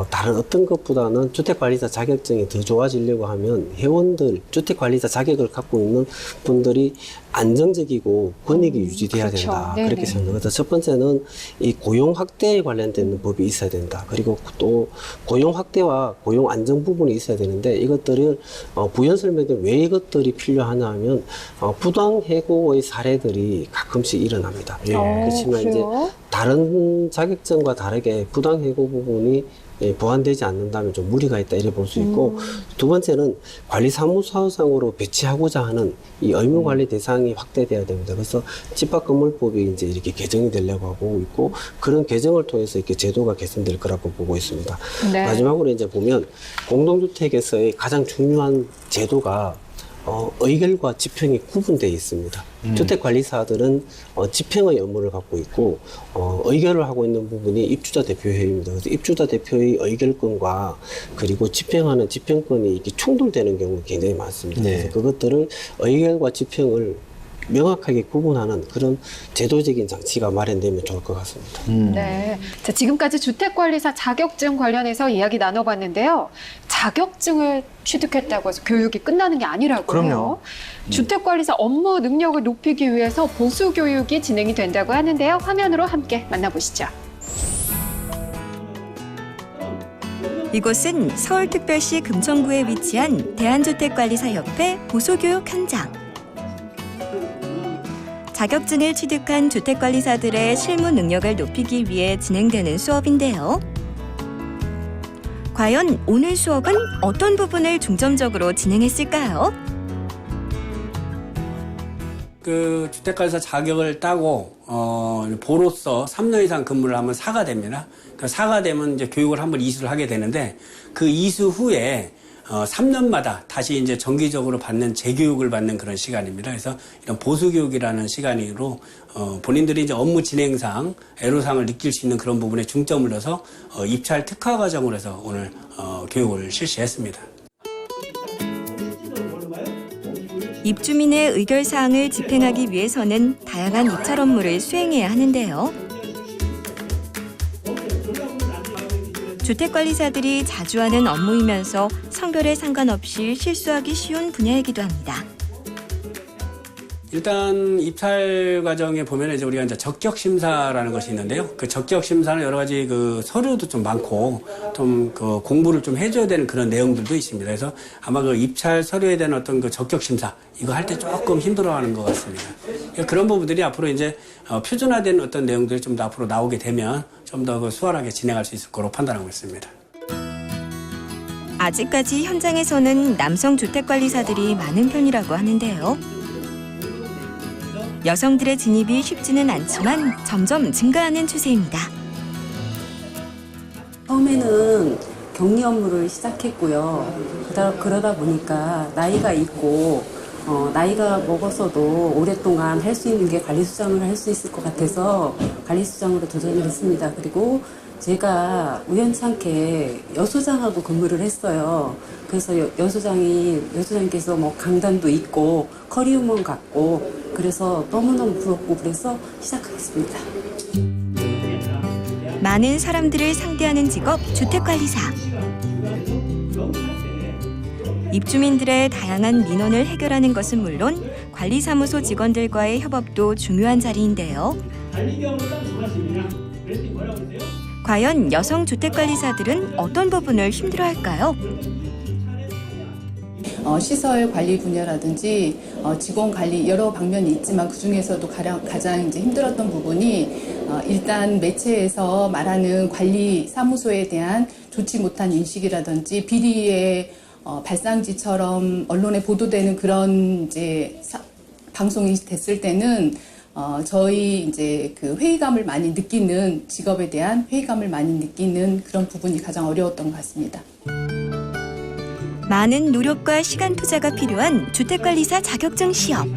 다른 어떤 것보다는 주택관리사 자격증이 더 좋아지려고 하면 회원들, 주택관리사 자격을 갖고 있는 분들이 안정적이고 권익이 유지돼야 그렇죠. 된다. 네네. 그렇게 생각합니다. 첫 번째는 이 고용 확대에 관련된 법이 있어야 된다. 그리고 또 고용 확대와 고용 안정 부분이 있어야 되는데 이것들을 부연 설명에 왜 이것들이 필요하냐 하면 부당 해고의 사례들이 가끔씩 일어납니다. 그렇지만 이제 그래요? 다른 자격증과 다르게 부당 해고 부분이 보완되지 않는다면 좀 무리가 있다 이렇게 볼 수 있고 두 번째는 관리사무소상으로 배치하고자 하는 이 의무관리 대상이 확대돼야 됩니다. 그래서 집합건물법이 이제 이렇게 개정이 되려고 하고 있고 그런 개정을 통해서 이렇게 제도가 개선될 거라고 보고 있습니다. 네. 마지막으로 이제 보면 공동주택에서의 가장 중요한 제도가 의결과 집행이 구분되어 있습니다. 주택관리사들은 집행의 업무를 갖고 있고 의결을 하고 있는 부분이 입주자 대표회의입니다. 그래서 입주자 대표의 의결권과 그리고 집행하는 집행권이 이렇게 충돌되는 경우가 굉장히 많습니다. 네. 그래서 그것들을 의결과 집행을 명확하게 구분하는 그런 제도적인 장치가 마련되면 좋을 것 같습니다. 네. 자, 지금까지 주택관리사 자격증 관련해서 이야기 나눠봤는데요. 자격증을 취득했다고 해서 교육이 끝나는 게 아니라고요. 그럼요. 주택관리사 업무 능력을 높이기 위해서 보수 교육이 진행이 된다고 하는데요. 화면으로 함께 만나보시죠. 이곳은 서울특별시 금천구에 위치한 대한주택관리사협회 보수교육 현장. 자격증을 취득한 주택관리사들의 실무 능력을 높이기 위해 진행되는 수업인데요. 과연 오늘 수업은 어떤 부분을 중점적으로 진행했을까요? 그 주택관리사 자격을 따고 보로서 3년 이상 근무를 하면 4가 됩니다. 그 4가 되면 이제 교육을 한번 이수를 하게 되는데 그 이수 후에 3년마다 다시 이제 정기적으로 받는 재교육을 받는 그런 시간입니다. 그래서 이런 보수교육이라는 시간으로 본인들이 이제 업무 진행상 애로사항을 느낄 수 있는 그런 부분에 중점을 둬서 입찰 특화 과정으로 해서 오늘 교육을 실시했습니다. 입주민의 의결사항을 집행하기 위해서는 다양한 입찰 업무를 수행해야 하는데요. 주택관리사들이 자주 하는 업무이면서 성별에 상관없이 실수하기 쉬운 분야이기도 합니다. 일단 입찰 과정에 보면 이제 우리가 이제 적격 심사라는 것이 있는데요. 그 적격 심사는 여러 가지 그 서류도 좀 많고 좀 그 공부를 좀 해줘야 되는 그런 내용들도 있습니다. 그래서 아마 그 입찰 서류에 대한 어떤 그 적격 심사 이거 할 때 조금 힘들어하는 것 같습니다. 그런 부분들이 앞으로 이제 표준화된 어떤 내용들이 좀 더 앞으로 나오게 되면 좀 더 그 수월하게 진행할 수 있을 거로 판단하고 있습니다. 아직까지 현장에서는 남성 주택관리사들이 많은 편이라고 하는데요. 여성들의 진입이 쉽지는 않지만 점점 증가하는 추세입니다. 처음에는 격리 업무를 시작했고요. 그러다 보니까 나이가 있고 나이가 먹어서도 오랫동안 할 수 있는 게 관리수장을 할 수 있을 것 같아서 관리수장으로 도전을 했습니다. 그리고 제가 우연찮게 여소장하고 근무를 했어요. 그래서 여소장님께서 뭐 강단도 있고 커리어먼 같고 그래서 너무너무 부럽고 그래서 시작하겠습니다. 많은 사람들을 상대하는 직업 주택관리사. 입주민들의 다양한 민원을 해결하는 것은 물론 관리사무소 직원들과의 협업도 중요한 자리인데요. 과연 여성 주택관리사들은 어떤 부분을 힘들어할까요? 시설 관리 분야라든지 직원 관리 여러 방면이 있지만 그 중에서도 가장 이제 힘들었던 부분이 일단 매체에서 말하는 관리 사무소에 대한 좋지 못한 인식이라든지 비리의 발상지처럼 언론에 보도되는 그런 이제 방송이 됐을 때는 저희 이제 그 회의감을 많이 느끼는 직업에 대한 회의감을 많이 느끼는 그런 부분이 가장 어려웠던 것 같습니다. 많은 노력과 시간 투자가 필요한 주택관리사 자격증 시험.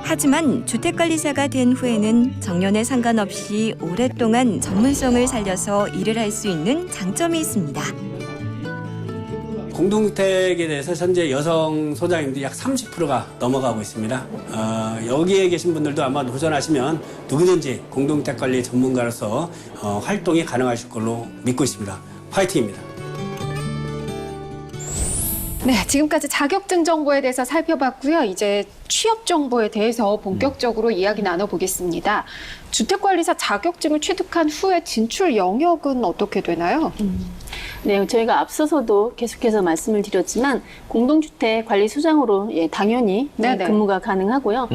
하지만 주택관리사가 된 후에는 정년에 상관없이 오랫동안 전문성을 살려서 일을 할 수 있는 장점이 있습니다. 공동주택에 대해서 현재 여성 소장님들이 약 30%가 넘어가고 있습니다. 여기에 계신 분들도 아마 도전하시면 누구든지 공동주택 관리 전문가로서 활동이 가능하실 걸로 믿고 있습니다. 화이팅입니다. 네, 지금까지 자격증 정보에 대해서 살펴봤고요. 이제 취업 정보에 대해서 본격적으로 이야기 나눠보겠습니다. 주택관리사 자격증을 취득한 후에 진출 영역은 어떻게 되나요? 네, 저희가 앞서서도 계속해서 말씀을 드렸지만 공동주택 관리소장으로 당연히 네네. 근무가 가능하고요.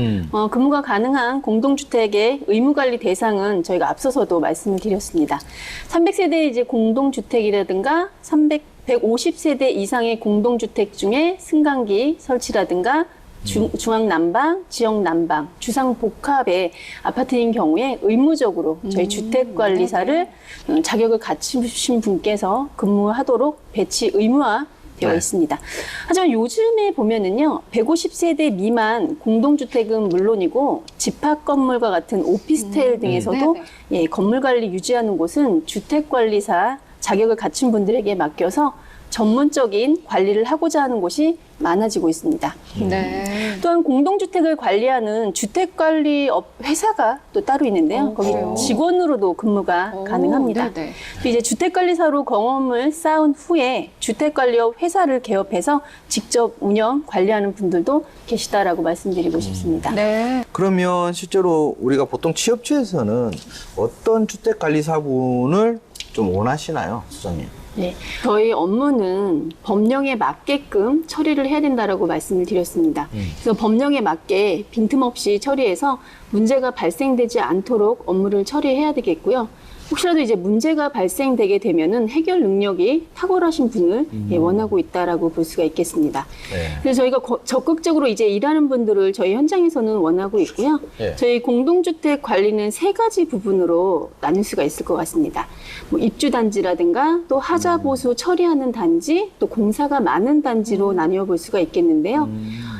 근무가 가능한 공동주택의 의무관리 대상은 저희가 앞서서도 말씀을 드렸습니다. 300세대 이제 공동주택이라든가 150세대 이상의 공동주택 중에 승강기 설치라든가 중앙난방, 지역난방, 주상복합의 아파트인 경우에 의무적으로 저희 주택관리사를 자격을 갖추신 분께서 근무하도록 배치 의무화 되어 네. 있습니다. 하지만 요즘에 보면은요, 150세대 미만 공동주택은 물론이고 집합 건물과 같은 오피스텔 등에서도 네네. 예, 건물 관리 유지하는 곳은 주택관리사 자격을 갖춘 분들에게 맡겨서 전문적인 관리를 하고자 하는 곳이 많아지고 있습니다. 네. 또한 공동주택을 관리하는 주택관리업 회사가 또 따로 있는데요. 거기 그래요? 직원으로도 근무가 가능합니다. 네네. 또 이제 주택관리사로 경험을 쌓은 후에 주택관리업 회사를 개업해서 직접 운영, 관리하는 분들도 계시다라고 말씀드리고 싶습니다. 네. 그러면 실제로 우리가 보통 취업처에서는 어떤 주택관리사분을 좀 원하시나요, 소장님? 네, 저희 업무는 법령에 맞게끔 처리를 해야 된다라고 말씀을 드렸습니다. 그래서 법령에 맞게 빈틈없이 처리해서 문제가 발생되지 않도록 업무를 처리해야 되겠고요. 혹시라도 이제 문제가 발생되게 되면은 해결 능력이 탁월하신 분을 예, 원하고 있다라고 볼 수가 있겠습니다. 네. 그래서 저희가 적극적으로 이제 일하는 분들을 저희 현장에서는 원하고 있고요. 네. 저희 공동주택 관리는 3가지 부분으로 나눌 수가 있을 것 같습니다. 뭐 입주단지라든가 또 하자보수 처리하는 단지, 또 공사가 많은 단지로 나뉘어 볼 수가 있겠는데요.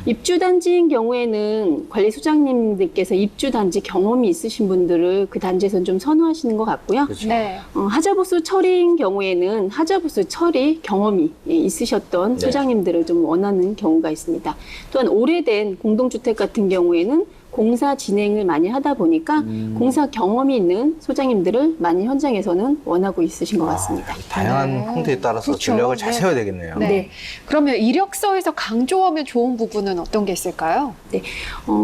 입주단지인 경우에는 관리소장님들께서 입주단지 경험이 있으신 분들을 그 단지에서는 좀 선호하시는 것 같고요. 그렇죠. 네. 하자보수 처리인 경우에는 하자보수 처리 경험이 있으셨던 네. 소장님들을 좀 원하는 경우가 있습니다. 또한 오래된 공동주택 같은 경우에는 공사 진행을 많이 하다 보니까 공사 경험이 있는 소장님들을 많이 현장에서는 원하고 있으신 것 같습니다. 다양한 네. 형태에 따라서 그렇죠. 전략을 잘 네. 세워야 되겠네요. 네. 네. 그러면 이력서에서 강조하면 좋은 부분은 어떤 게 있을까요?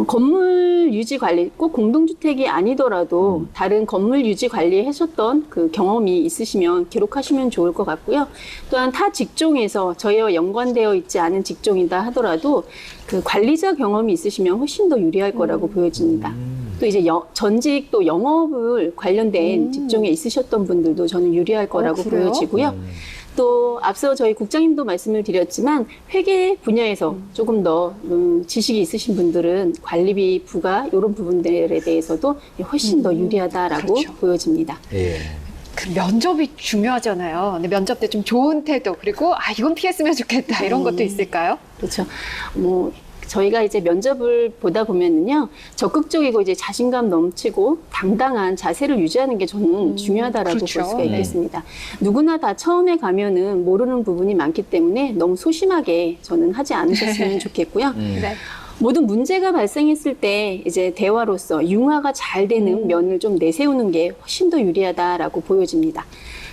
건물 유지 관리, 꼭 공동주택이 아니더라도 다른 건물 유지 관리 하셨던 그 경험이 있으시면 기록하시면 좋을 것 같고요. 또한 타 직종에서 저희와 연관되어 있지 않은 직종이다 하더라도 그 관리자 경험이 있으시면 훨씬 더 유리할 거라고 보여집니다. 또 이제 전직 또 영업을 관련된 직종에 있으셨던 분들도 저는 유리할 거라고 그래요? 보여지고요. 또 앞서 저희 국장님도 말씀을 드렸지만 회계 분야에서 조금 더 지식이 있으신 분들은 관리비 부과 이런 부분들에 대해서도 훨씬 더 유리하다라고 그렇죠. 보여집니다. 예. 그 면접이 중요하잖아요. 근데 면접 때 좀 좋은 태도, 그리고 이건 피했으면 좋겠다, 이런 것도 있을까요? 그렇죠. 뭐 저희가 이제 면접을 보다 보면은요, 적극적이고 이제 자신감 넘치고 당당한 자세를 유지하는 게 저는 중요하다라고 그렇죠. 볼 수가 네. 있겠습니다. 누구나 다 처음에 가면은 모르는 부분이 많기 때문에 너무 소심하게 저는 하지 않으셨으면 좋겠고요. 네. 모든 문제가 발생했을 때 이제 대화로서 융화가 잘 되는 면을 좀 내세우는 게 훨씬 더 유리하다라고 보여집니다.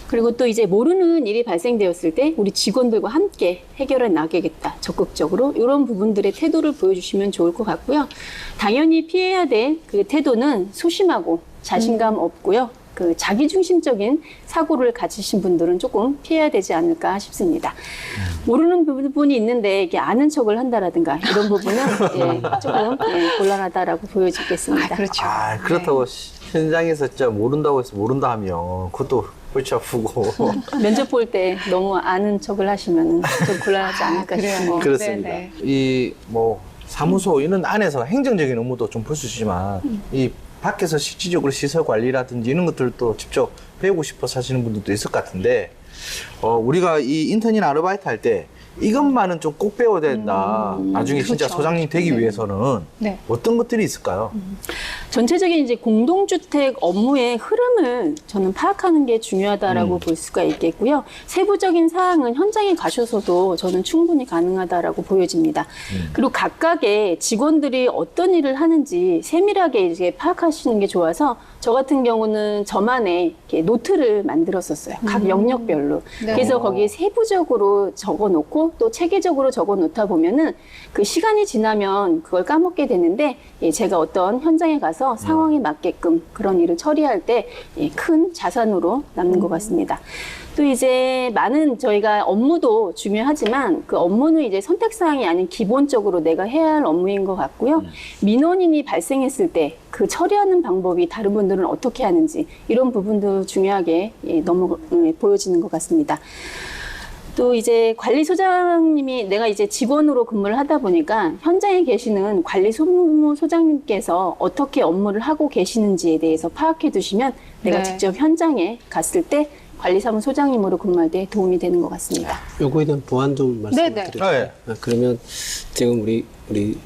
그리고 또 이제 모르는 일이 발생되었을 때 우리 직원들과 함께 해결해 나가겠다, 적극적으로 이런 부분들의 태도를 보여주시면 좋을 것 같고요. 당연히 피해야 될 그 태도는 소심하고 자신감 없고요. 그 자기중심적인 사고를 가지신 분들은 조금 피해야 되지 않을까 싶습니다. 모르는 부분이 있는데 이게 아는 척을 한다라든가 이런 부분은 조금 곤란하다라고 보여지겠습니다. 그렇죠. 그렇다고 현장에서 진짜 모른다고 해서 모른다 하면 그것도 골치 아프고. 면접 볼 때 너무 아는 척을 하시면 좀 곤란하지 않을까 그래요. 싶습니다. 그렇습니다. 네네. 이 뭐 사무소 이런 안에서 행정적인 업무도 좀 볼 수 있지만 이 밖에서 실질적으로 시설 관리라든지 이런 것들도 직접 배우고 싶어서 하시는 분들도 있을 것 같은데 우리가 이 인턴이나 아르바이트 할 때 이것만은 좀 꼭 배워야 된다. 나중에 진짜 그렇죠. 소장님 되기 네. 위해서는 네. 어떤 것들이 있을까요? 전체적인 이제 공동주택 업무의 흐름을 저는 파악하는 게 중요하다라고 볼 수가 있겠고요. 세부적인 사항은 현장에 가셔서도 저는 충분히 가능하다라고 보여집니다. 그리고 각각의 직원들이 어떤 일을 하는지 세밀하게 이제 파악하시는 게 좋아서 저 같은 경우는 저만의 이렇게 노트를 만들었었어요. 각 영역별로. 네. 그래서 거기에 세부적으로 적어놓고 또 체계적으로 적어놓다 보면은 그 시간이 지나면 그걸 까먹게 되는데 제가 어떤 현장에 가서 상황에 맞게끔 그런 일을 처리할 때 큰 자산으로 남는 것 같습니다. 또 이제 많은 저희가 업무도 중요하지만 그 업무는 이제 선택사항이 아닌 기본적으로 내가 해야 할 업무인 것 같고요. 민원인이 발생했을 때 그 처리하는 방법이 다른 분들은 어떻게 하는지 이런 부분도 중요하게 보여지는 것 같습니다. 또 이제 관리소장님이 내가 이제 직원으로 근무를 하다 보니까 현장에 계시는 관리소장님께서 어떻게 업무를 하고 계시는지에 대해서 파악해 두시면 내가 네. 직접 현장에 갔을 때 관리사무소장님으로 근무할 때 도움이 되는 것 같습니다. 요거에 대한 보완 좀 말씀드릴게요. 네. 그러면 지금 우리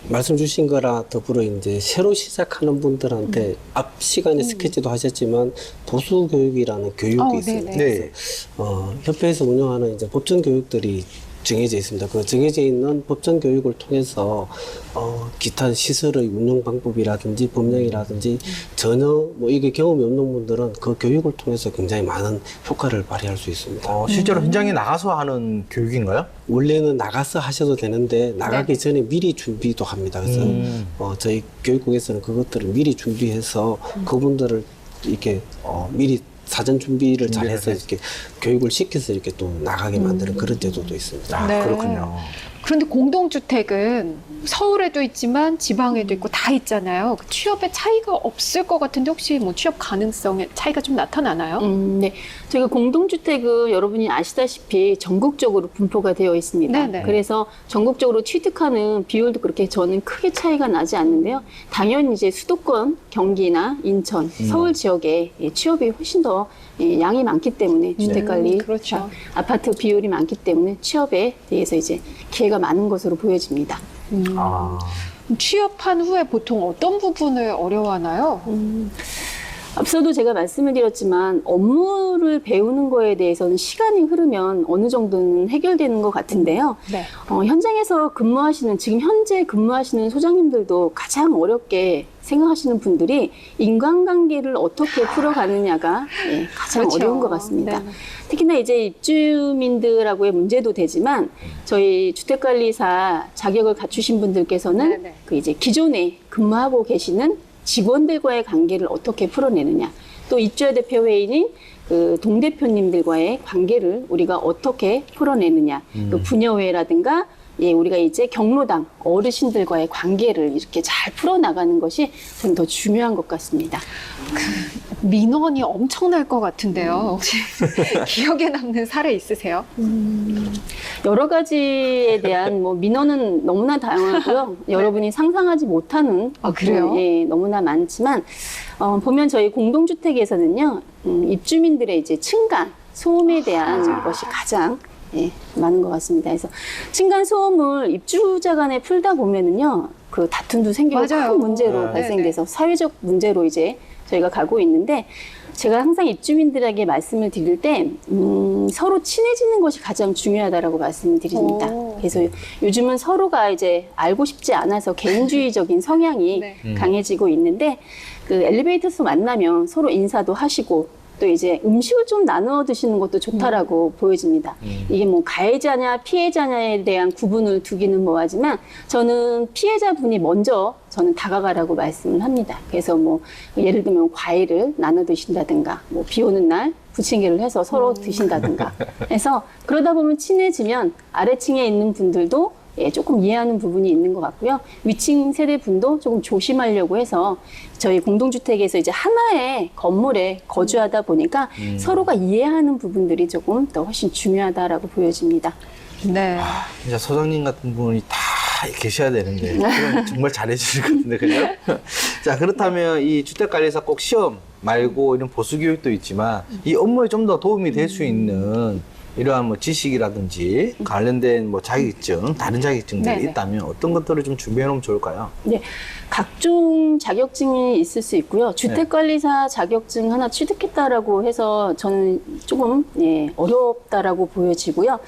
말씀 주신 거랑 더불어 이제 새로 시작하는 분들한테 앞 시간에 스케치도 하셨지만 보수 교육이라는 교육이 있습니다. 네네. 그래서 협회에서 운영하는 이제 법정 교육들이 정해져 있습니다. 그 정해져 있는 법정 교육을 통해서 기타 시설의 운영 방법이라든지 법령이라든지 전혀 뭐 이게 경험이 없는 분들은 그 교육을 통해서 굉장히 많은 효과를 발휘할 수 있습니다. 실제로 현장에 나가서 하는 교육인가요? 원래는 나가서 하셔도 되는데 나가기 전에 미리 준비도 합니다. 그래서 저희 교육국에서는 그것들을 미리 준비해서 그분들을 이렇게 미리 사전 준비를 잘해서 이렇게 교육을 시켜서 이렇게 또 나가게 만드는 그런 제도도 있습니다. 네. 그렇군요. 그런데 공동주택은 서울에도 있지만 지방에도 있고 다 있잖아요. 그 취업에 차이가 없을 것 같은데 혹시 뭐 취업 가능성에 차이가 좀 나타나나요? 네. 저희가 공동주택은 여러분이 아시다시피 전국적으로 분포가 되어 있습니다. 네네. 그래서 전국적으로 취득하는 비율도 그렇게 저는 크게 차이가 나지 않는데요. 당연히 이제 수도권, 경기나 인천, 서울 지역에 취업이 훨씬 더 양이 많기 때문에 주택관리, 그렇죠. 아파트 비율이 많기 때문에 취업에 대해서 이제 기회가 많은 것으로 보여집니다. 취업한 후에 보통 어떤 부분을 어려워하나요? 앞서도 제가 말씀을 드렸지만 업무를 배우는 거에 대해서는 시간이 흐르면 어느 정도는 해결되는 것 같은데요. 네. 현장에서 근무하시는, 지금 현재 근무하시는 소장님들도 가장 어렵게 생각하시는 분들이 인간관계를 어떻게 풀어가느냐가 가장 그렇죠. 어려운 것 같습니다. 네. 특히나 이제 입주민들하고의 문제도 되지만 저희 주택관리사 자격을 갖추신 분들께서는 네네. 그 이제 기존에 근무하고 계시는 직원들과의 관계를 어떻게 풀어내느냐, 또 입주자 대표 회의인 그 동대표님들과의 관계를 우리가 어떻게 풀어내느냐, 또 부녀회라든가 우리가 이제 경로당 어르신들과의 관계를 이렇게 잘 풀어나가는 것이 저는 더 중요한 것 같습니다. 민원이 엄청날 것 같은데요. 혹시 기억에 남는 사례 있으세요? 여러 가지에 대한 뭐 민원은 너무나 다양하고요. 여러분이 상상하지 못하는 그래요? 너무나 많지만 보면 저희 공동주택에서는요, 입주민들의 이제 층간 소음에 대한 것이 가장 많은 것 같습니다. 그래서 층간 소음을 입주자 간에 풀다 보면은요, 그 다툼도 생기고 맞아요. 큰 문제로 네. 발생돼서 사회적 문제로 이제 저희가 가고 있는데, 제가 항상 입주민들에게 말씀을 드릴 때 서로 친해지는 것이 가장 중요하다라고 말씀을 드립니다. 그래서 요즘은 서로가 이제 알고 싶지 않아서 개인주의적인 성향이 네. 강해지고 있는데, 그 엘리베이터에서 만나면 서로 인사도 하시고 또 이제 음식을 좀 나누어 드시는 것도 좋다라고 보여집니다. 이게 뭐 가해자냐 피해자냐에 대한 구분을 두기는 뭐하지만 저는 피해자분이 먼저 저는 다가가라고 말씀을 합니다. 그래서 뭐 예를 들면 과일을 나눠 드신다든가, 뭐 비 오는 날 부침개를 해서 서로 드신다든가 해서 그러다 보면 친해지면 아래층에 있는 분들도 조금 이해하는 부분이 있는 것 같고요. 위층 세대 분도 조금 조심하려고 해서 저희 공동주택에서 이제 하나의 건물에 거주하다 보니까 서로가 이해하는 부분들이 조금 더 훨씬 중요하다라고 보여집니다. 네. 진짜 소장님 같은 분이 다 계셔야 되는데 그럼 정말 잘해주실 것 같은데, 그죠? 자, 그렇다면 이 주택관리사 꼭 시험 말고 이런 보수 교육도 있지만 이 업무에 좀 더 도움이 될 수 있는 이러한 뭐 지식이라든지 관련된 뭐 자격증, 다른 자격증들이 네네. 있다면 어떤 것들을 좀 준비해 놓으면 좋을까요? 네, 각종 자격증이 있을 수 있고요. 주택관리사 자격증 하나 취득했다라고 해서 저는 조금 어렵다라고 보여지고요.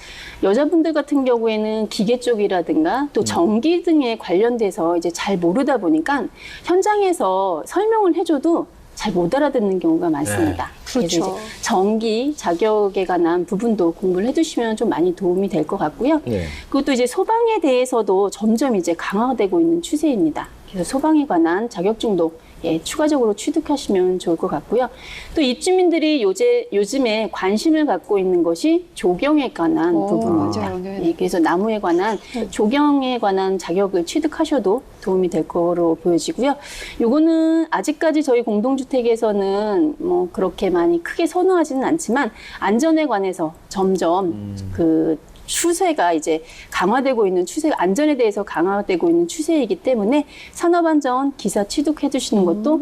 여자분들 같은 경우에는 기계 쪽이라든가 또 전기 등에 관련돼서 이제 잘 모르다 보니까 현장에서 설명을 해줘도 잘 못 알아듣는 경우가 많습니다. 그렇죠. 그래서 이제 전기 자격에 관한 부분도 공부를 해두시면 좀 많이 도움이 될 것 같고요. 네. 그것도 이제 소방에 대해서도 점점 이제 강화되고 있는 추세입니다. 그래서 소방에 관한 자격증도 추가적으로 취득하시면 좋을 것 같고요. 또 입주민들이 요즘에 관심을 갖고 있는 것이 조경에 관한 부분입니다. 맞아요. 네. 그래서 나무에 관한 조경에 관한 자격을 취득하셔도 도움이 될 거로 보여지고요. 요거는 아직까지 저희 공동주택에서는 뭐 그렇게 많이 크게 선호하지는 않지만 안전에 관해서 점점 그 추세가 이제 강화되고 있는 추세, 안전에 대해서 강화되고 있는 추세이기 때문에 산업안전 기사 취득해 주시는 것도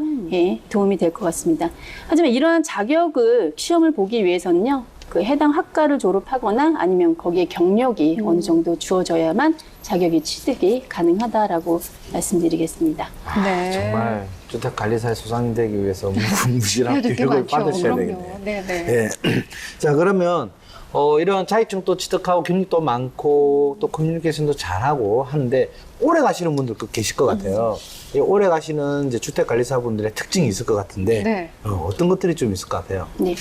도움이 될 것 같습니다. 하지만 이러한 자격을 시험을 보기 위해서는요, 그 해당 학과를 졸업하거나 아니면 거기에 경력이 어느 정도 주어져야만 자격이 취득이 가능하다라고 말씀드리겠습니다. 네. 정말 주택관리사의 소장이 되기 위해서 무시무시한 해야 될 게 교육을 많죠. 받으셔야 그럼요. 되겠네요. 네네. 예. 자, 그러면 이런 자격증도 취득하고 경력도 많고 또 커뮤니케이션도 잘하고 하는데 오래 가시는 분들도 계실 것 같아요. 이 오래 가시는 이제 주택관리사분들의 특징이 있을 것 같은데 네. 어떤 것들이 좀 있을 것 같아요? 네.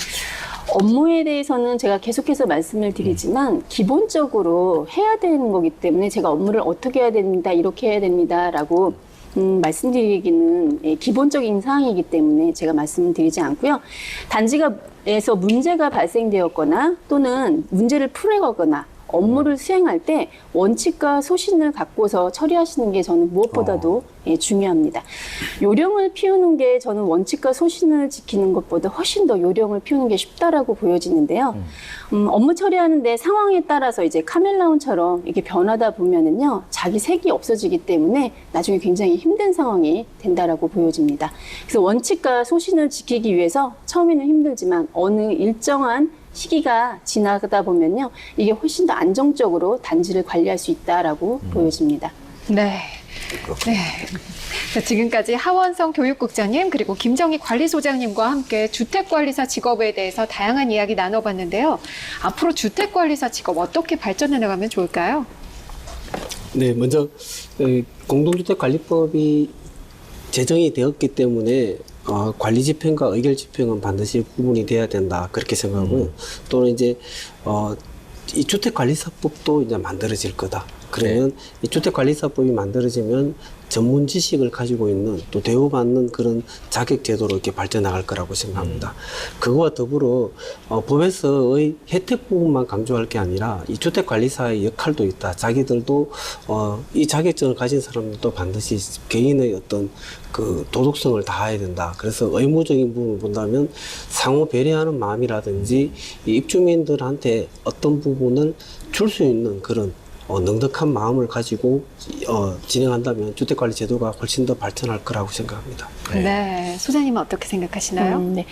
업무에 대해서는 제가 계속해서 말씀을 드리지만 기본적으로 해야 되는 거기 때문에 제가 업무를 어떻게 해야 됩니다, 이렇게 해야 됩니다라고 말씀드리기는 기본적인 사항이기 때문에 제가 말씀을 드리지 않고요. 단지가에서 문제가 발생되었거나 또는 문제를 풀어가거나 업무를 수행할 때 원칙과 소신을 갖고서 처리하시는 게 저는 무엇보다도 중요합니다. 요령을 피우는 게 저는 원칙과 소신을 지키는 것보다 훨씬 더 요령을 피우는 게 쉽다라고 보여지는데요. 업무 처리하는데 상황에 따라서 이제 카멜레온처럼 이렇게 변하다 보면은요, 자기 색이 없어지기 때문에 나중에 굉장히 힘든 상황이 된다라고 보여집니다. 그래서 원칙과 소신을 지키기 위해서 처음에는 힘들지만 어느 일정한 시기가 지나가다 보면요, 이게 훨씬 더 안정적으로 단지를 관리할 수 있다라고 보여집니다. 네. 네. 자, 지금까지 하원성 교육국장님 그리고 김정희 관리소장님과 함께 주택관리사 직업에 대해서 다양한 이야기 나눠봤는데요. 앞으로 주택관리사 직업 어떻게 발전해 나가면 좋을까요? 네, 먼저 공동주택관리법이 제정이 되었기 때문에 관리 집행과 의결 집행은 반드시 구분이 돼야 된다, 그렇게 생각하고요. 또는 이제 이 주택관리사법도 이제 만들어질 거다. 그러면 이 주택관리사법이 만들어지면 전문 지식을 가지고 있는 또 대우받는 그런 자격 제도로 이렇게 발전나갈 거라고 생각합니다. 그거와 더불어 법에서의 혜택 부분만 강조할 게 아니라 이 주택관리사의 역할도 있다. 자기들도 이 자격증을 가진 사람들도 반드시 개인의 어떤 그 도덕성을 다해야 된다. 그래서 의무적인 부분을 본다면 상호 배려하는 마음이라든지 이 입주민들한테 어떤 부분을 줄 수 있는 그런 넉넉한 마음을 가지고 진행한다면 주택관리 제도가 훨씬 더 발전할 거라고 생각합니다. 네. 소장님은 어떻게 생각하시나요? 네.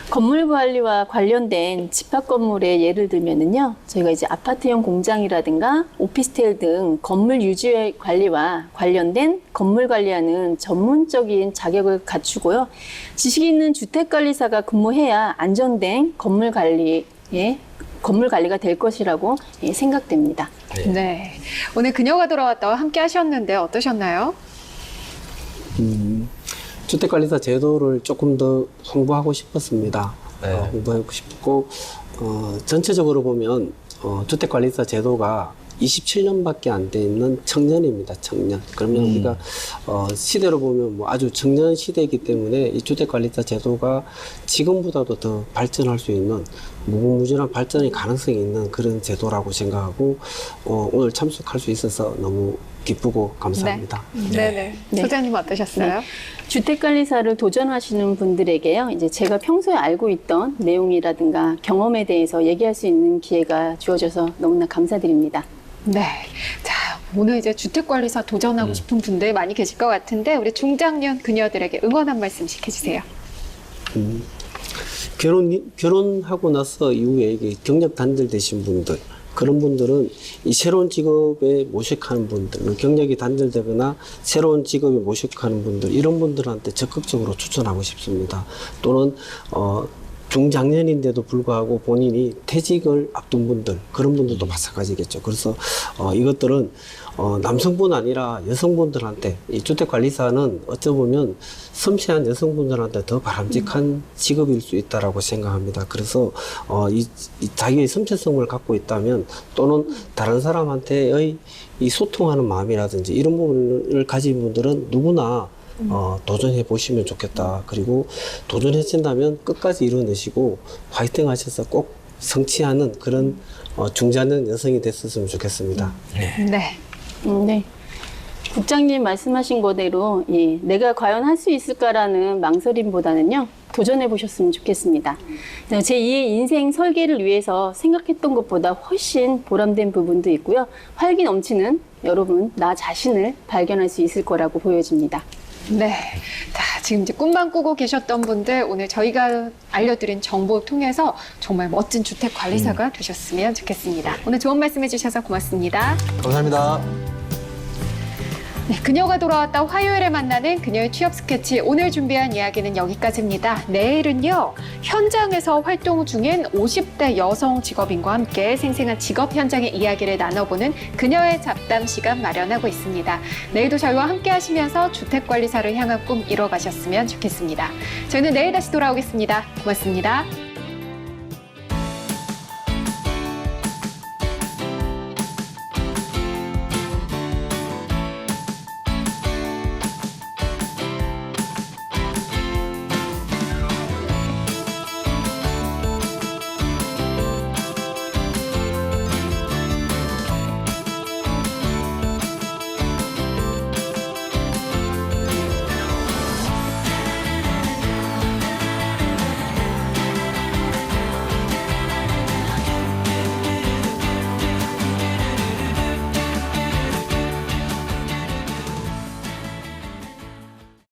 건물 관리와 관련된 집합 건물의 예를 들면은요, 저희가 이제 아파트형 공장이라든가 오피스텔 등 건물 유지 관리와 관련된 건물 관리하는 전문적인 자격을 갖추고요, 지식 있는 주택관리사가 근무해야 안정된 건물 관리가 될 것이라고 생각됩니다. 네. 오늘 그녀가 돌아왔다와 함께 하셨는데 어떠셨나요? 주택관리사 제도를 조금 더 홍보하고 싶었습니다. 네. 홍보하고 싶고 전체적으로 보면 주택관리사 제도가 27년밖에 안 돼 있는 청년입니다. 청년. 그러면 우리가 시대로 보면 뭐 아주 청년 시대이기 때문에 이 주택관리사 제도가 지금보다도 더 발전할 수 있는 무궁무진한 발전의 가능성이 있는 그런 제도라고 생각하고 오늘 참석할 수 있어서 너무 기쁘고 감사합니다. 네네. 네. 소장님은 어떠셨어요? 주택관리사를 도전하시는 분들에게요, 이제 제가 평소에 알고 있던 내용이라든가 경험에 대해서 얘기할 수 있는 기회가 주어져서 너무나 감사드립니다. 네. 자, 오늘 이제 주택관리사 도전하고 싶은 분들 많이 계실 것 같은데 우리 중장년 그녀들에게 응원 한 말씀씩 해주세요. 결혼하고 나서 이후에 이게 경력 단절되신 분들, 그런 분들은 이 새로운 직업에 모색하는 분들, 경력이 단절되거나 새로운 직업에 모색하는 분들, 이런 분들한테 적극적으로 추천하고 싶습니다. 또는 중장년인데도 불구하고 본인이 퇴직을 앞둔 분들, 그런 분들도 마찬가지겠죠. 그래서 이것들은 남성뿐 아니라 여성분들한테, 이 주택관리사는 어쩌보면 섬세한 여성분들한테 더 바람직한 직업일 수 있다라고 생각합니다. 그래서 이 자기의 섬세성을 갖고 있다면, 또는 다른 사람한테의 이 소통하는 마음이라든지 이런 부분을 가진 분들은 누구나 도전해 보시면 좋겠다. 그리고 도전하신다면 끝까지 이뤄내시고 화이팅 하셔서 꼭 성취하는 그런 중장년 여성이 됐었으면 좋겠습니다. 네. 네. 국장님 말씀하신 거대로 내가 과연 할 수 있을까라는 망설임보다는요, 도전해 보셨으면 좋겠습니다. 제 2의 인생 설계를 위해서 생각했던 것보다 훨씬 보람된 부분도 있고요, 활기 넘치는 여러분 나 자신을 발견할 수 있을 거라고 보여집니다. 네. 자, 지금 이제 꿈만 꾸고 계셨던 분들 오늘 저희가 알려드린 정보 통해서 정말 멋진 주택 관리사가 되셨으면 좋겠습니다. 오늘 좋은 말씀 해주셔서 고맙습니다. 감사합니다. 네, 그녀가 돌아왔다 화요일에 만나는 그녀의 취업 스케치. 오늘 준비한 이야기는 여기까지입니다. 내일은요, 현장에서 활동 중인 50대 여성 직업인과 함께 생생한 직업 현장의 이야기를 나눠보는 그녀의 잡담 시간 마련하고 있습니다. 내일도 저희와 함께 하시면서 주택관리사를 향한 꿈 이뤄가셨으면 좋겠습니다. 저희는 내일 다시 돌아오겠습니다. 고맙습니다.